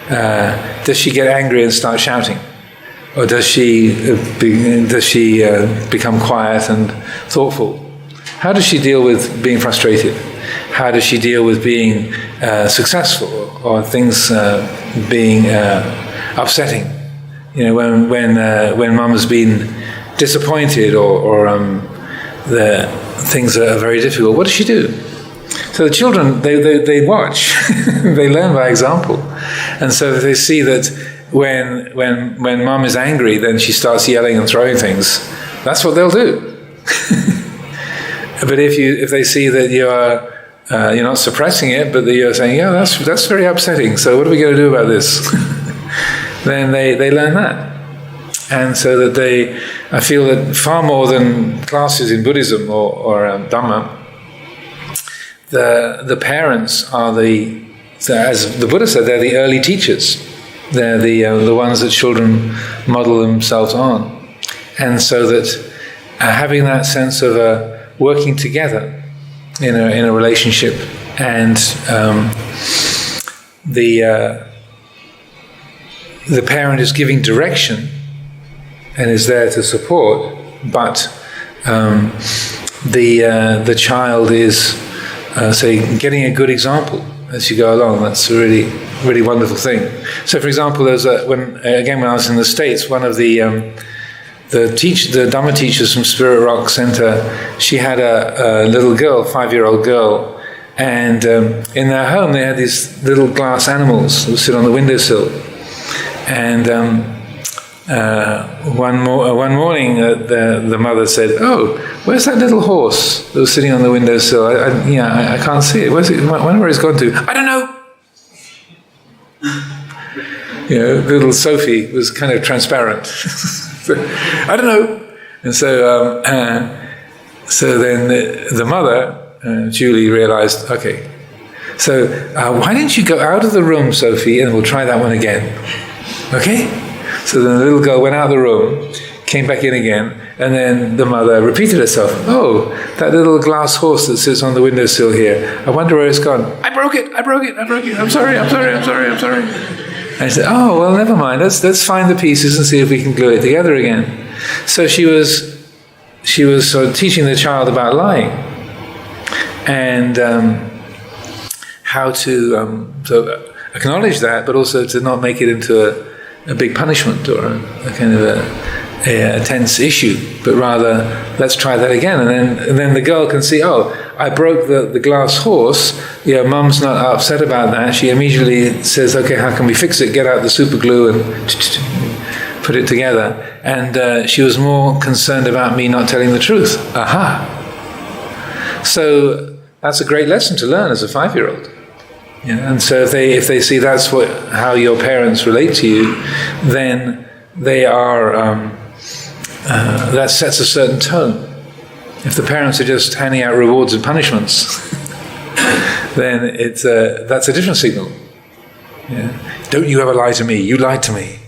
S1: does she get angry and start shouting? Or does she become quiet and thoughtful? How does she deal with being frustrated? How does she deal with being successful, or things being upsetting? When mum has been disappointed, or the things are very difficult. What does she do? So the children, they watch, they learn by example, and so they see that. When mum is angry, then she starts yelling and throwing things. That's what they'll do. But if they see that you're not suppressing it, but that you're saying, yeah, that's very upsetting. So what are we going to do about this? Then they learn that, and so that I feel that far more than classes in Buddhism or Dhamma, the parents are as the Buddha said, they're the early teachers. They're the ones that children model themselves on. And so that having that sense of working together in a relationship, and the parent is giving direction and is there to support, but the child is getting a good example as you go along. That's a really, really wonderful thing. So, for example, when I was in the States, one of the Dhamma teachers from Spirit Rock Center, she had a little girl, 5-year-old girl, and in their home they had these little glass animals who would sit on the windowsill. And one morning, the mother said, "Oh, where's that little horse that was sitting on the windowsill? I can't see it. Where's it? I wonder where it's gone to. I don't know." Little Sophie was kind of transparent. I don't know. And so then the mother, Julie, realized, okay, so why don't you go out of the room, Sophie, and we'll try that one again. Okay? So then the little girl went out of the room, came back in again, and then the mother repeated herself. "Oh, that little glass horse that sits on the windowsill here. I wonder where it's gone. I broke it. I'm sorry. And I said, "Oh, well, never mind. Let's find the pieces and see if we can glue it together again." So she was sort of teaching the child about lying, and how to acknowledge that, but also to not make it into a big punishment or a kind of a tense issue, but rather, let's try that again. And then the girl can see, oh, I broke the glass horse. Mum's not upset about that. She immediately says, okay, how can we fix it? Get out the super glue and put it together. And she was more concerned about me not telling the truth. Aha! So that's a great lesson to learn as a 5-year-old. And so if they see that's how your parents relate to you, then they are that sets a certain tone. If the parents are just handing out rewards and punishments, then that's a different signal. Don't you ever lie to me? You lied to me.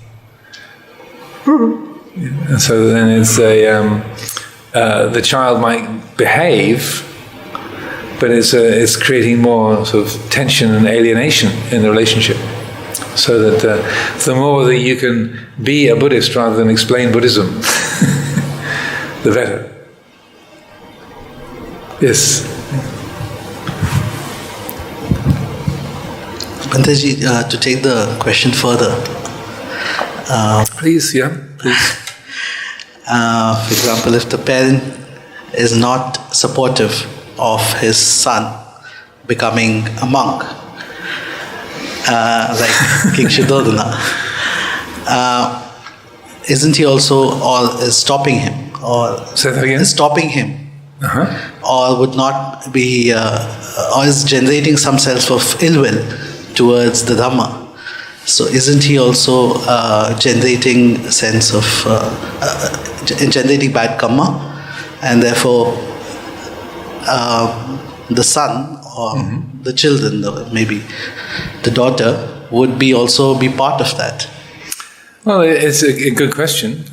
S1: And so then it's the child might behave, but it's creating more sort of tension and alienation in the relationship. So that the more that you can be a Buddhist rather than explain Buddhism, the better. Yes.
S8: Bantaji, to take the question further.
S1: Please, yeah.
S3: please.
S8: For example, if the parent is not supportive of his son becoming a monk, like King Shuddhodana, isn't he also is stopping him, or
S1: say that again?
S8: Stopping him, or would not be, or is generating some sense of ill will towards the Dhamma? So isn't he also generating a sense of generating bad karma, and therefore the son or the children, maybe the daughter, would be also be part of that?
S1: Well, it's a good question.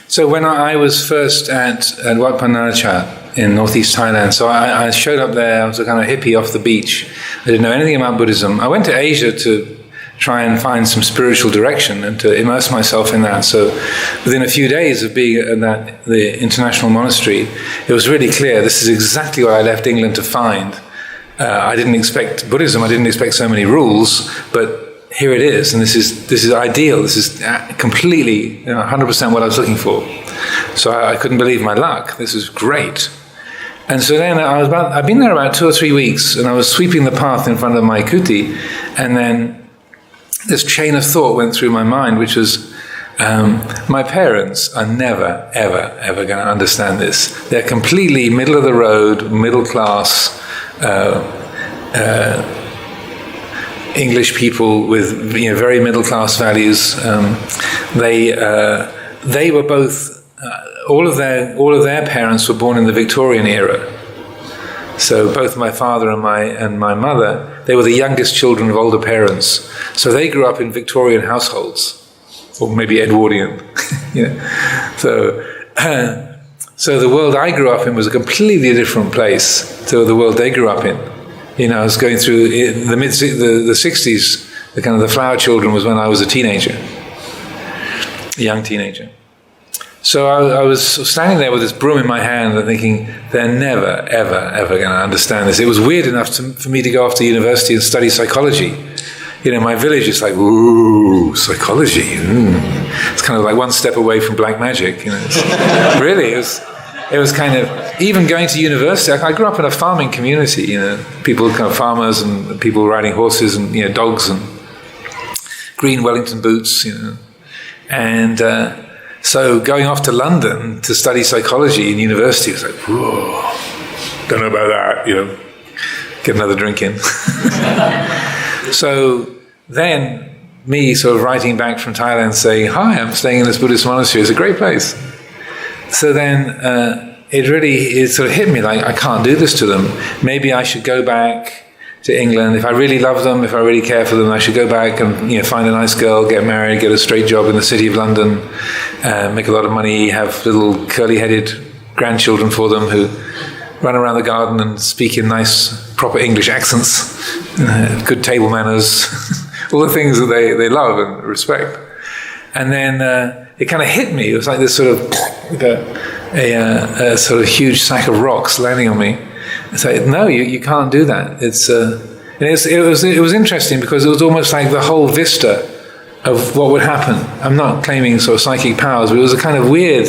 S1: So when I was first at Wat Pah Nanachat in northeast Thailand, so I showed up there. I was a kind of hippie off the beach. I didn't know anything about Buddhism. I went to Asia to try and find some spiritual direction and to immerse myself in that. So within a few days of being at the international monastery, it was really clear this is exactly what I left England to find. I didn't expect Buddhism, I didn't expect so many rules, but here it is, and this is ideal. This is completely, 100% what I was looking for. So I couldn't believe my luck. This is great. And so then I'd been there about 2 or 3 weeks, and I was sweeping the path in front of my kuti, and then this chain of thought went through my mind, which was, my parents are never, ever, ever going to understand this. They're completely middle of the road, middle class, English people with very middle class values. They were both. All of their parents were born in the Victorian era. So both my father and my mother, they were the youngest children of older parents. So they grew up in Victorian households, or maybe Edwardian. So the world I grew up in was a completely different place to the world they grew up in. I was going through the 60s. The kind of the flower children was when I was a teenager, a young teenager. So I was standing there with this broom in my hand and thinking, they're never, ever, ever going to understand this. It was weird enough for me to go off to university and study psychology. My village is like, ooh, psychology. It's kind of like one step away from black magic. Really, it was kind of, even going to university, I grew up in a farming community, people, kind of farmers and people riding horses and, dogs and green Wellington boots, And so going off to London to study psychology in university was like, whoa, don't know about that, get another drink in. So then me sort of writing back from Thailand saying, hi, I'm staying in this Buddhist monastery, it's a great place. So then it sort of hit me like, I can't do this to them. Maybe I should go back to England. If I really love them, if I really care for them, I should go back and find a nice girl, get married, get a straight job in the city of London, make a lot of money, have little curly-headed grandchildren for them who run around the garden and speak in nice, proper English accents, good table manners, all the things that they love and respect. And then it kind of hit me. It was like this sort of a sort of huge sack of rocks landing on me. It's like, no, you can't do that. It was interesting because it was almost like the whole vista of what would happen. I'm not claiming sort of psychic powers, but it was a kind of weird.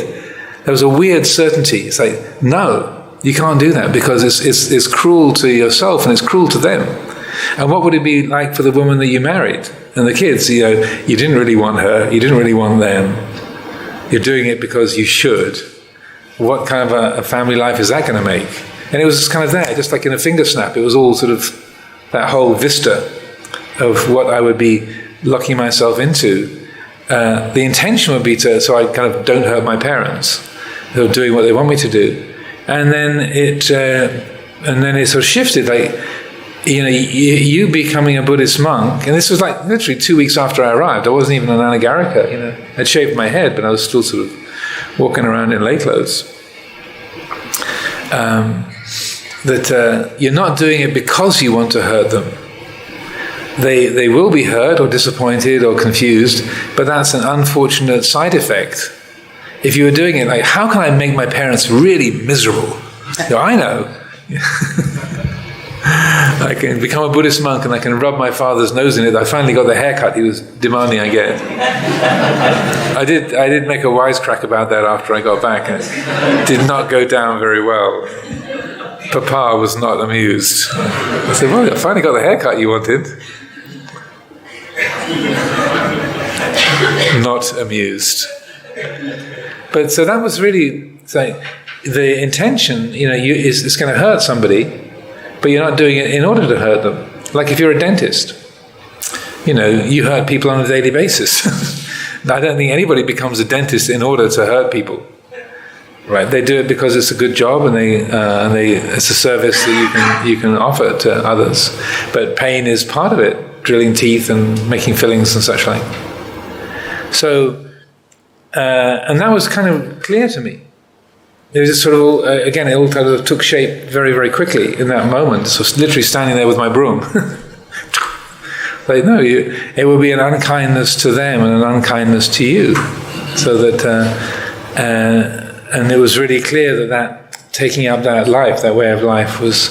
S1: There was a weird certainty. It's like, no, you can't do that because it's cruel to yourself and it's cruel to them. And what would it be like for the woman that you married and the kids? You didn't really want her. You didn't really want them. You're doing it because you should. What kind of a family life is that going to make? And it was just kind of there, just like in a finger snap. It was all sort of that whole vista of what I would be locking myself into. The intention would be so I kind of don't hurt my parents who are doing what they want me to do. And then it sort of shifted, like, you becoming a Buddhist monk, and this was like literally 2 weeks after I arrived. I wasn't even an anagarika, I'd shaved my head, but I was still sort of walking around in lay clothes. That you're not doing it because you want to hurt them. They will be hurt or disappointed or confused, but that's an unfortunate side effect. If you were doing it like, how can I make my parents really miserable? I know. I can become a Buddhist monk and I can rub my father's nose in it. I finally got the haircut he was demanding I get. I did make a wisecrack about that after I got back, and it did not go down very well. Papa was not amused. I said, well, I finally got the haircut you wanted. Not amused. But so that was really the intention, is going to hurt somebody, but you're not doing it in order to hurt them. Like if you're a dentist, you hurt people on a daily basis. I don't think anybody becomes a dentist in order to hurt people. Right? They do it because it's a good job and it's a service that you can offer to others. But pain is part of it, drilling teeth and making fillings and such like. So, and that was kind of clear to me. It was just sort of, again, it all kind of took shape very, very quickly in that moment. So literally standing there with my broom. Like, no, it would be an unkindness to them and an unkindness to you. So that, and it was really clear that taking up that life, that way of life, was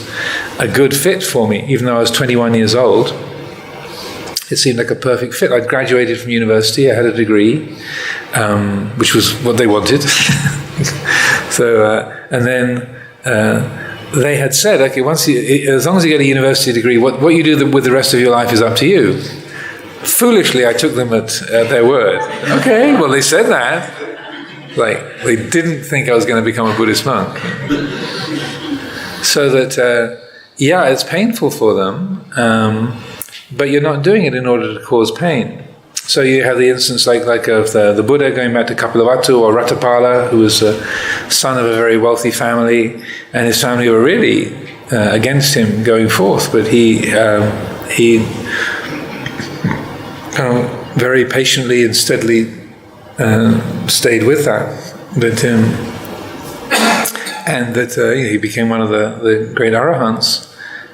S1: a good fit for me. Even though I was 21 years old, it seemed like a perfect fit. I'd graduated from university, I had a degree, which was what they wanted. So, and then they had said, okay, as long as you get a university degree, what you do with the rest of your life is up to you. Foolishly, I took them at their word. Okay, well, they said that. Like, they didn't think I was going to become a Buddhist monk. So that, it's painful for them, but you're not doing it in order to cause pain. So you have the instance like of the Buddha going back to Kapilavatthu or Ratthapala, who was a son of a very wealthy family, and his family were really against him going forth, but he very patiently and steadily stayed with that. But and that he became one of the great arahants.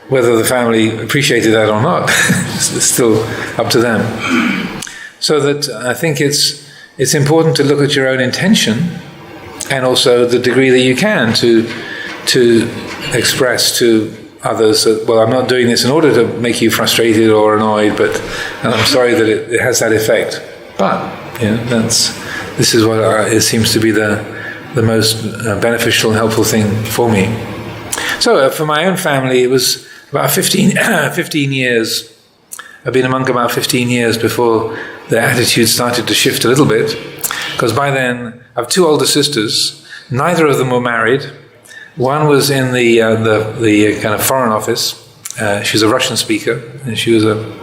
S1: Whether the family appreciated that or not, it's still up to them. So that I think it's important to look at your own intention, and also the degree that you can to express to others that, well, I'm not doing this in order to make you frustrated or annoyed, and I'm sorry that it has that effect. But this is what it seems to be the most beneficial and helpful thing for me. So for my own family, it was about 15 years. I've been a monk about 15 years before the attitude started to shift a little bit. Because by then, I have two older sisters. Neither of them were married. One was in the kind of foreign office. She was a Russian speaker, and she was in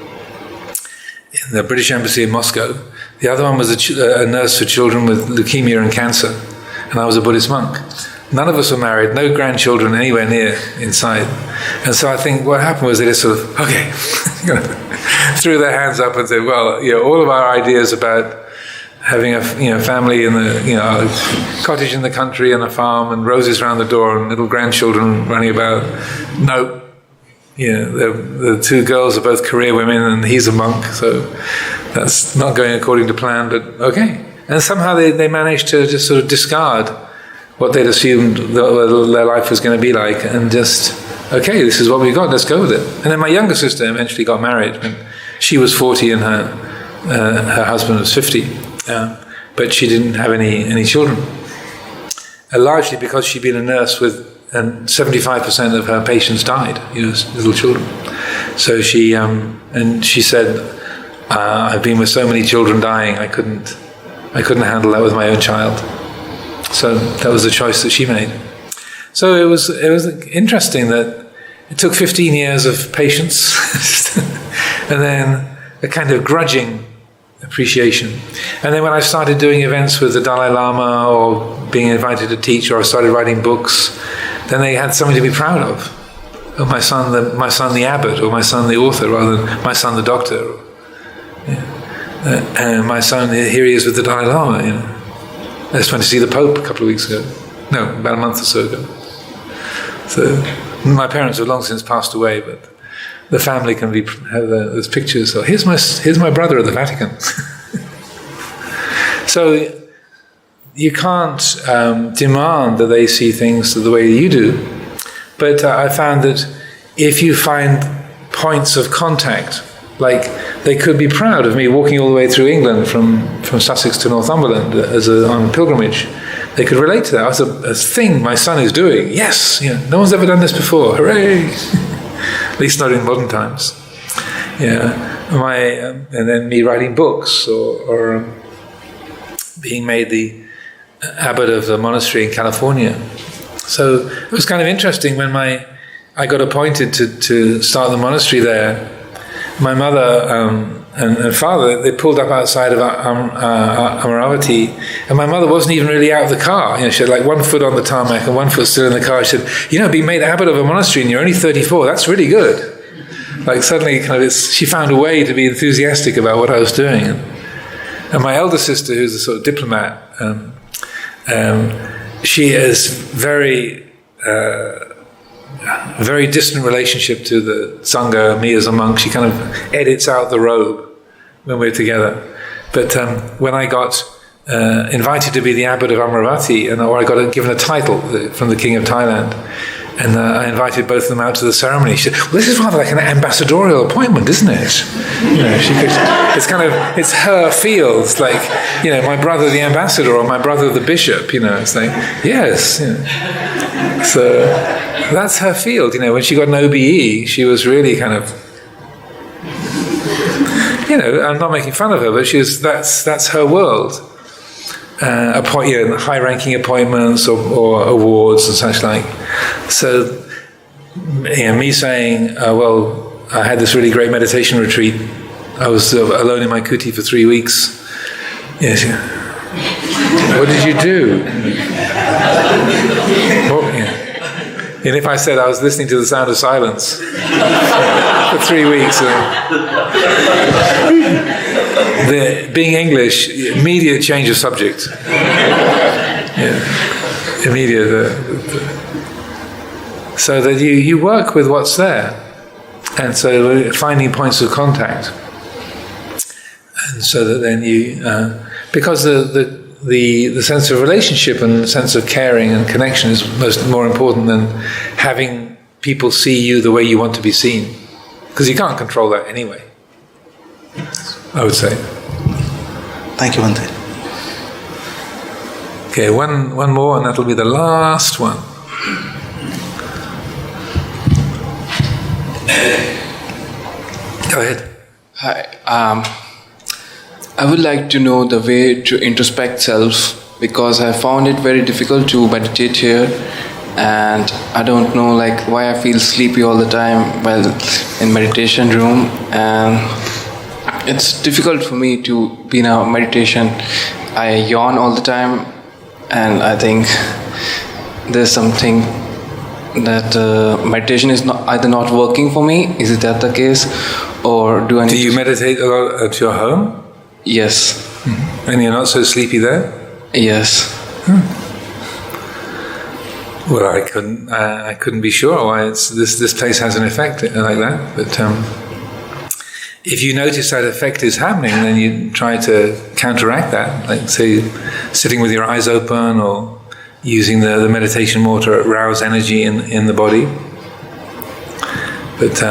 S1: the British Embassy in Moscow. The other one was a nurse for children with leukemia and cancer, and I was a Buddhist monk. None of us were married, no grandchildren anywhere near inside. And so I think what happened was they just sort of, okay, threw their hands up and said, well, all of our ideas about having a family in the a cottage in the country and a farm and roses around the door and little grandchildren running about, no. The two girls are both career women and he's a monk, so that's not going according to plan, but okay. And somehow they managed to just sort of discard what they'd assumed their life was going to be like, and just, okay, this is what we got, let's go with it. And then my younger sister eventually got married when she was 40 and her husband was 50, but she didn't have any children. Largely because she'd been a nurse and 75% of her patients died, little children. So she said, I've been with so many children dying, I couldn't handle that with my own child. So that was the choice that she made. So it was interesting that it took 15 years of patience and then a kind of grudging appreciation. And then when I started doing events with the Dalai Lama or being invited to teach, or I started writing books, then they had something to be proud of. My son the abbot, or my son the author, rather than my son the doctor. And my son, here he is with the Dalai Lama, I just went to see the Pope a couple of weeks ago. No, about a month or so ago. So my parents have long since passed away, but the family can have those pictures. So here's my brother at the Vatican. So you can't demand that they see things the way you do, but I found that if you find points of contact. Like, they could be proud of me walking all the way through England from Sussex to Northumberland on pilgrimage. They could relate to that. It's a thing my son is doing. Yes, no one's ever done this before. Hooray! At least not in modern times. And then me writing books or being made the abbot of the monastery in California. So it was kind of interesting when I got appointed to start the monastery there. My mother and father, they pulled up outside of Amaravati, and my mother wasn't even really out of the car. She had like one foot on the tarmac and one foot still in the car. She said, being made abbot of a monastery and you're only 34, that's really good. Like suddenly she found a way to be enthusiastic about what I was doing. And my elder sister, who's a sort of diplomat, she is very distant relationship to the Sangha, me as a monk. She kind of edits out the robe when we're together. But when I got invited to be the abbot of Amaravati, or I got given a title from the King of Thailand, and I invited both of them out to the ceremony. She said, well, this is rather like an ambassadorial appointment, isn't it? It's her field. It's like, my brother the ambassador or my brother the bishop, it's like, yes. So that's her field. When she got an OBE, she was really kind of, I'm not making fun of her, but that's her world. High-ranking appointments or awards and such like. So, me saying, I had this really great meditation retreat. I was alone in my kuti for 3 weeks. Yes. What did you do? And if I said I was listening to the sound of silence for 3 weeks, being English, immediate change of subject. Immediate. So that you work with what's there, and so finding points of contact, and so that then because the sense of relationship and the sense of caring and connection is more important than having people see you the way you want to be seen, because you can't control that anyway, I would say.
S8: Thank you, Bhante.
S1: Okay, one more, and that'll be the last one. Go ahead.
S3: Hi. I would like to know the way to introspect self, because I found it very difficult to meditate here, and I don't know why I feel sleepy all the time while in meditation room, and it's difficult for me to be in a meditation. I yawn all the time, and I think there's something that meditation is either not working for me. Is it that the case, or do I need? Do
S1: you meditate a lot at your home?
S3: Yes.
S1: Mm-hmm. And you're not so sleepy there?
S3: Yes.
S1: Well, I couldn't be sure why this place has an effect like that. But if you notice that effect is happening, then you try to counteract that. Like, say, sitting with your eyes open, or using the meditation more to arouse energy in the body. But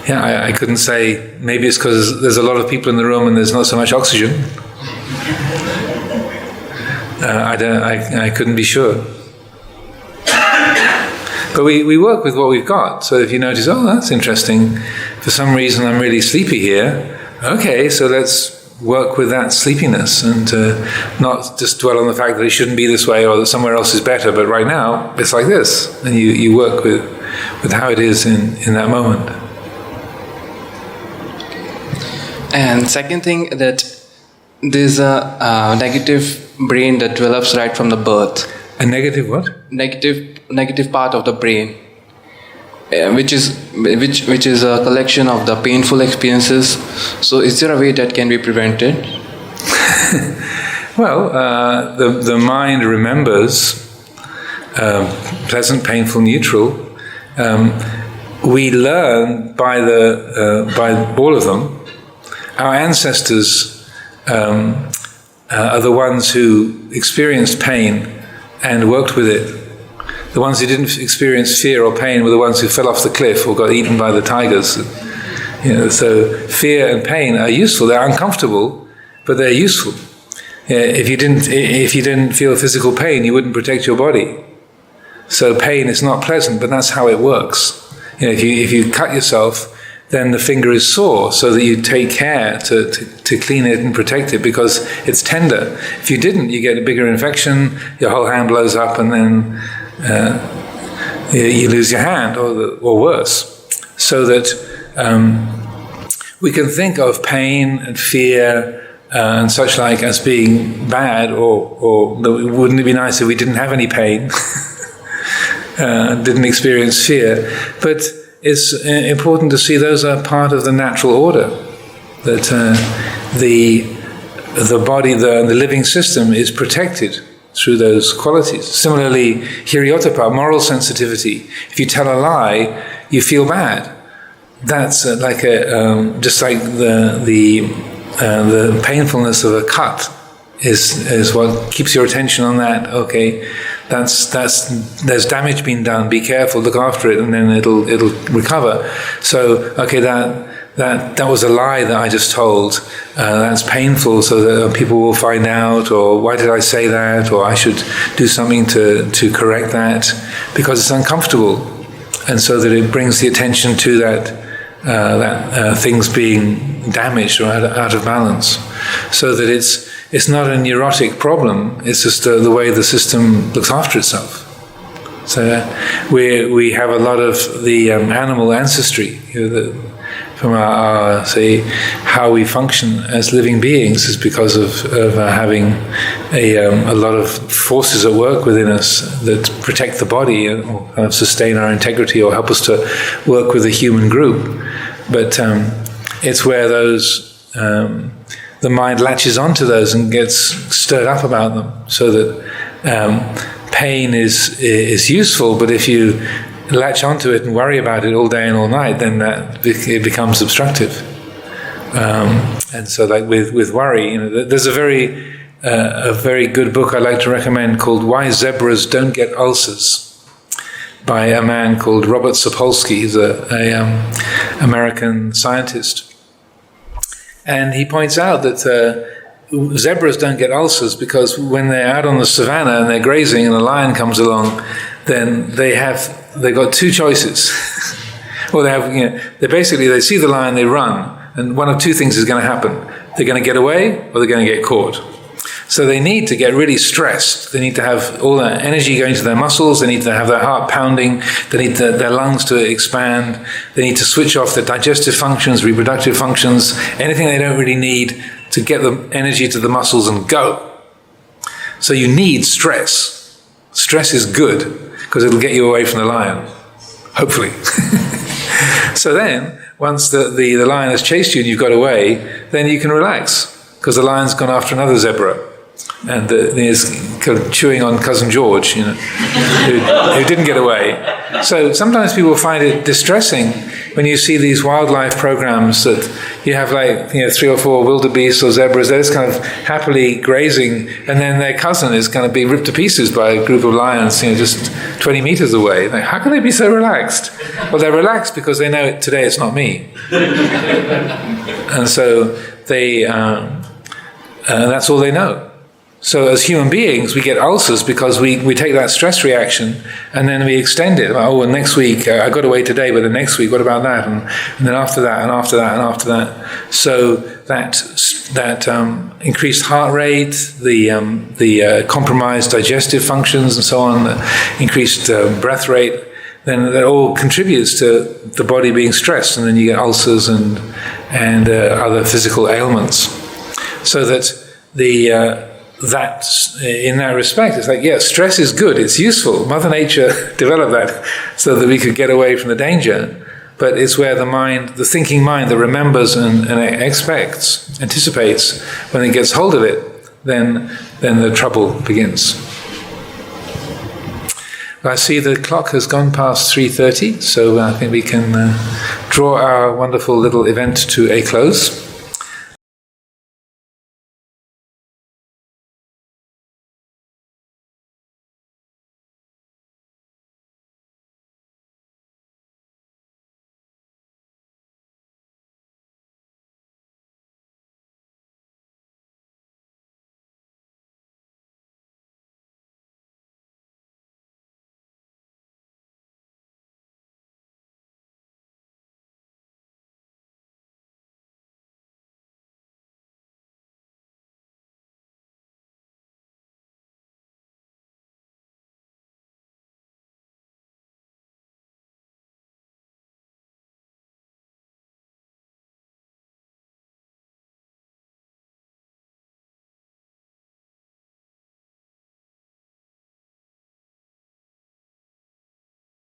S1: I couldn't say. Maybe it's because there's a lot of people in the room and there's not so much oxygen. I couldn't be sure. But we work with what we've got. So if you notice, that's interesting. For some reason, I'm really sleepy here. Okay, so let's work with that sleepiness and not just dwell on the fact that it shouldn't be this way or that somewhere else is better. But right now, it's like this, and you work with how it is in that moment.
S3: And second thing, that there's a negative brain that develops right from the birth.
S1: A negative what?
S3: Negative part of the brain, which is a collection of the painful experiences. So, is there a way that can be prevented?
S1: Well, the mind remembers pleasant, painful, neutral. We learn by all of them. Our ancestors are the ones who experienced pain and worked with it. The ones who didn't experience fear or pain were the ones who fell off the cliff or got eaten by the tigers. So fear and pain are useful. They're uncomfortable, but they're useful. If you didn't feel physical pain, you wouldn't protect your body. So pain is not pleasant, but that's how it works. If you cut yourself, then the finger is sore, so that you take care to clean it and protect it because it's tender. If you didn't, you get a bigger infection, your whole hand blows up, and then you lose your hand, or worse. So that we can think of pain and fear and such like as being bad, or wouldn't it be nice if we didn't have any pain, didn't experience fear? But it's important to see those are part of the natural order, that the body, the living system is protected through those qualities. Similarly, hiriyottapa, moral sensitivity. If you tell a lie, you feel bad. That's just like the painfulness of a cut is what keeps your attention on that. Okay, there's damage being done. Be careful, look after it, and then it'll recover. So okay, that was a lie that I just told. That's painful, so that people will find out, or why did I say that, or I should do something to correct that, because it's uncomfortable, and so that it brings the attention to that things being damaged or out of balance, so that it's not a neurotic problem. It's just the way the system looks after itself. So we have a lot of the animal ancestry, from our say how we function as living beings is because of having a lot of forces at work within us that protect the body or kind of sustain our integrity or help us to work with a human group. But it's where those the mind latches onto those and gets stirred up about them, so that pain is useful, but if you latch onto it and worry about it all day and all night, then it becomes obstructive. And so, like with worry, there's a very good book I like to recommend called "Why Zebras Don't Get Ulcers" by a man called Robert Sapolsky. He's a American scientist. And he points out that zebras don't get ulcers because when they're out on the savannah and they're grazing and a lion comes along, then they've got two choices. Or they see the lion, they run, and one of two things is going to happen. They're going to get away or they're going to get caught. So they need to get really stressed. They need to have all that energy going to their muscles. They need to have their heart pounding. They need their lungs to expand. They need to switch off their digestive functions, reproductive functions, anything they don't really need to get the energy to the muscles and go. So you need stress. Stress is good because it'll get you away from the lion, hopefully. So then, once the lion has chased you and you've got away, then you can relax because the lion's gone after another zebra. And he's kind of chewing on Cousin George, who didn't get away. So sometimes people find it distressing when you see these wildlife programs that you have 3 or 4 wildebeest or zebras. They're just kind of happily grazing, and then their cousin is kind of being ripped to pieces by a group of lions, just 20 meters away. How can they be so relaxed? Well, they're relaxed because they know today it's not me, and so they that's all they know. So as human beings, we get ulcers because we take that stress reaction and then we extend it. Oh, and next week, I got away today, but the next week, what about that? And then after that, and after that, and after that. So that increased heart rate, the compromised digestive functions and so on, the increased breath rate, then that all contributes to the body being stressed, and then you get ulcers and other physical ailments. So that that in that respect, it's stress is good, it's useful. Mother Nature developed that so that we could get away from the danger. But it's where the thinking mind that remembers and anticipates, when it gets hold of it, then the trouble begins. I see the clock has gone past 3:30, so I think we can draw our wonderful little event to a close.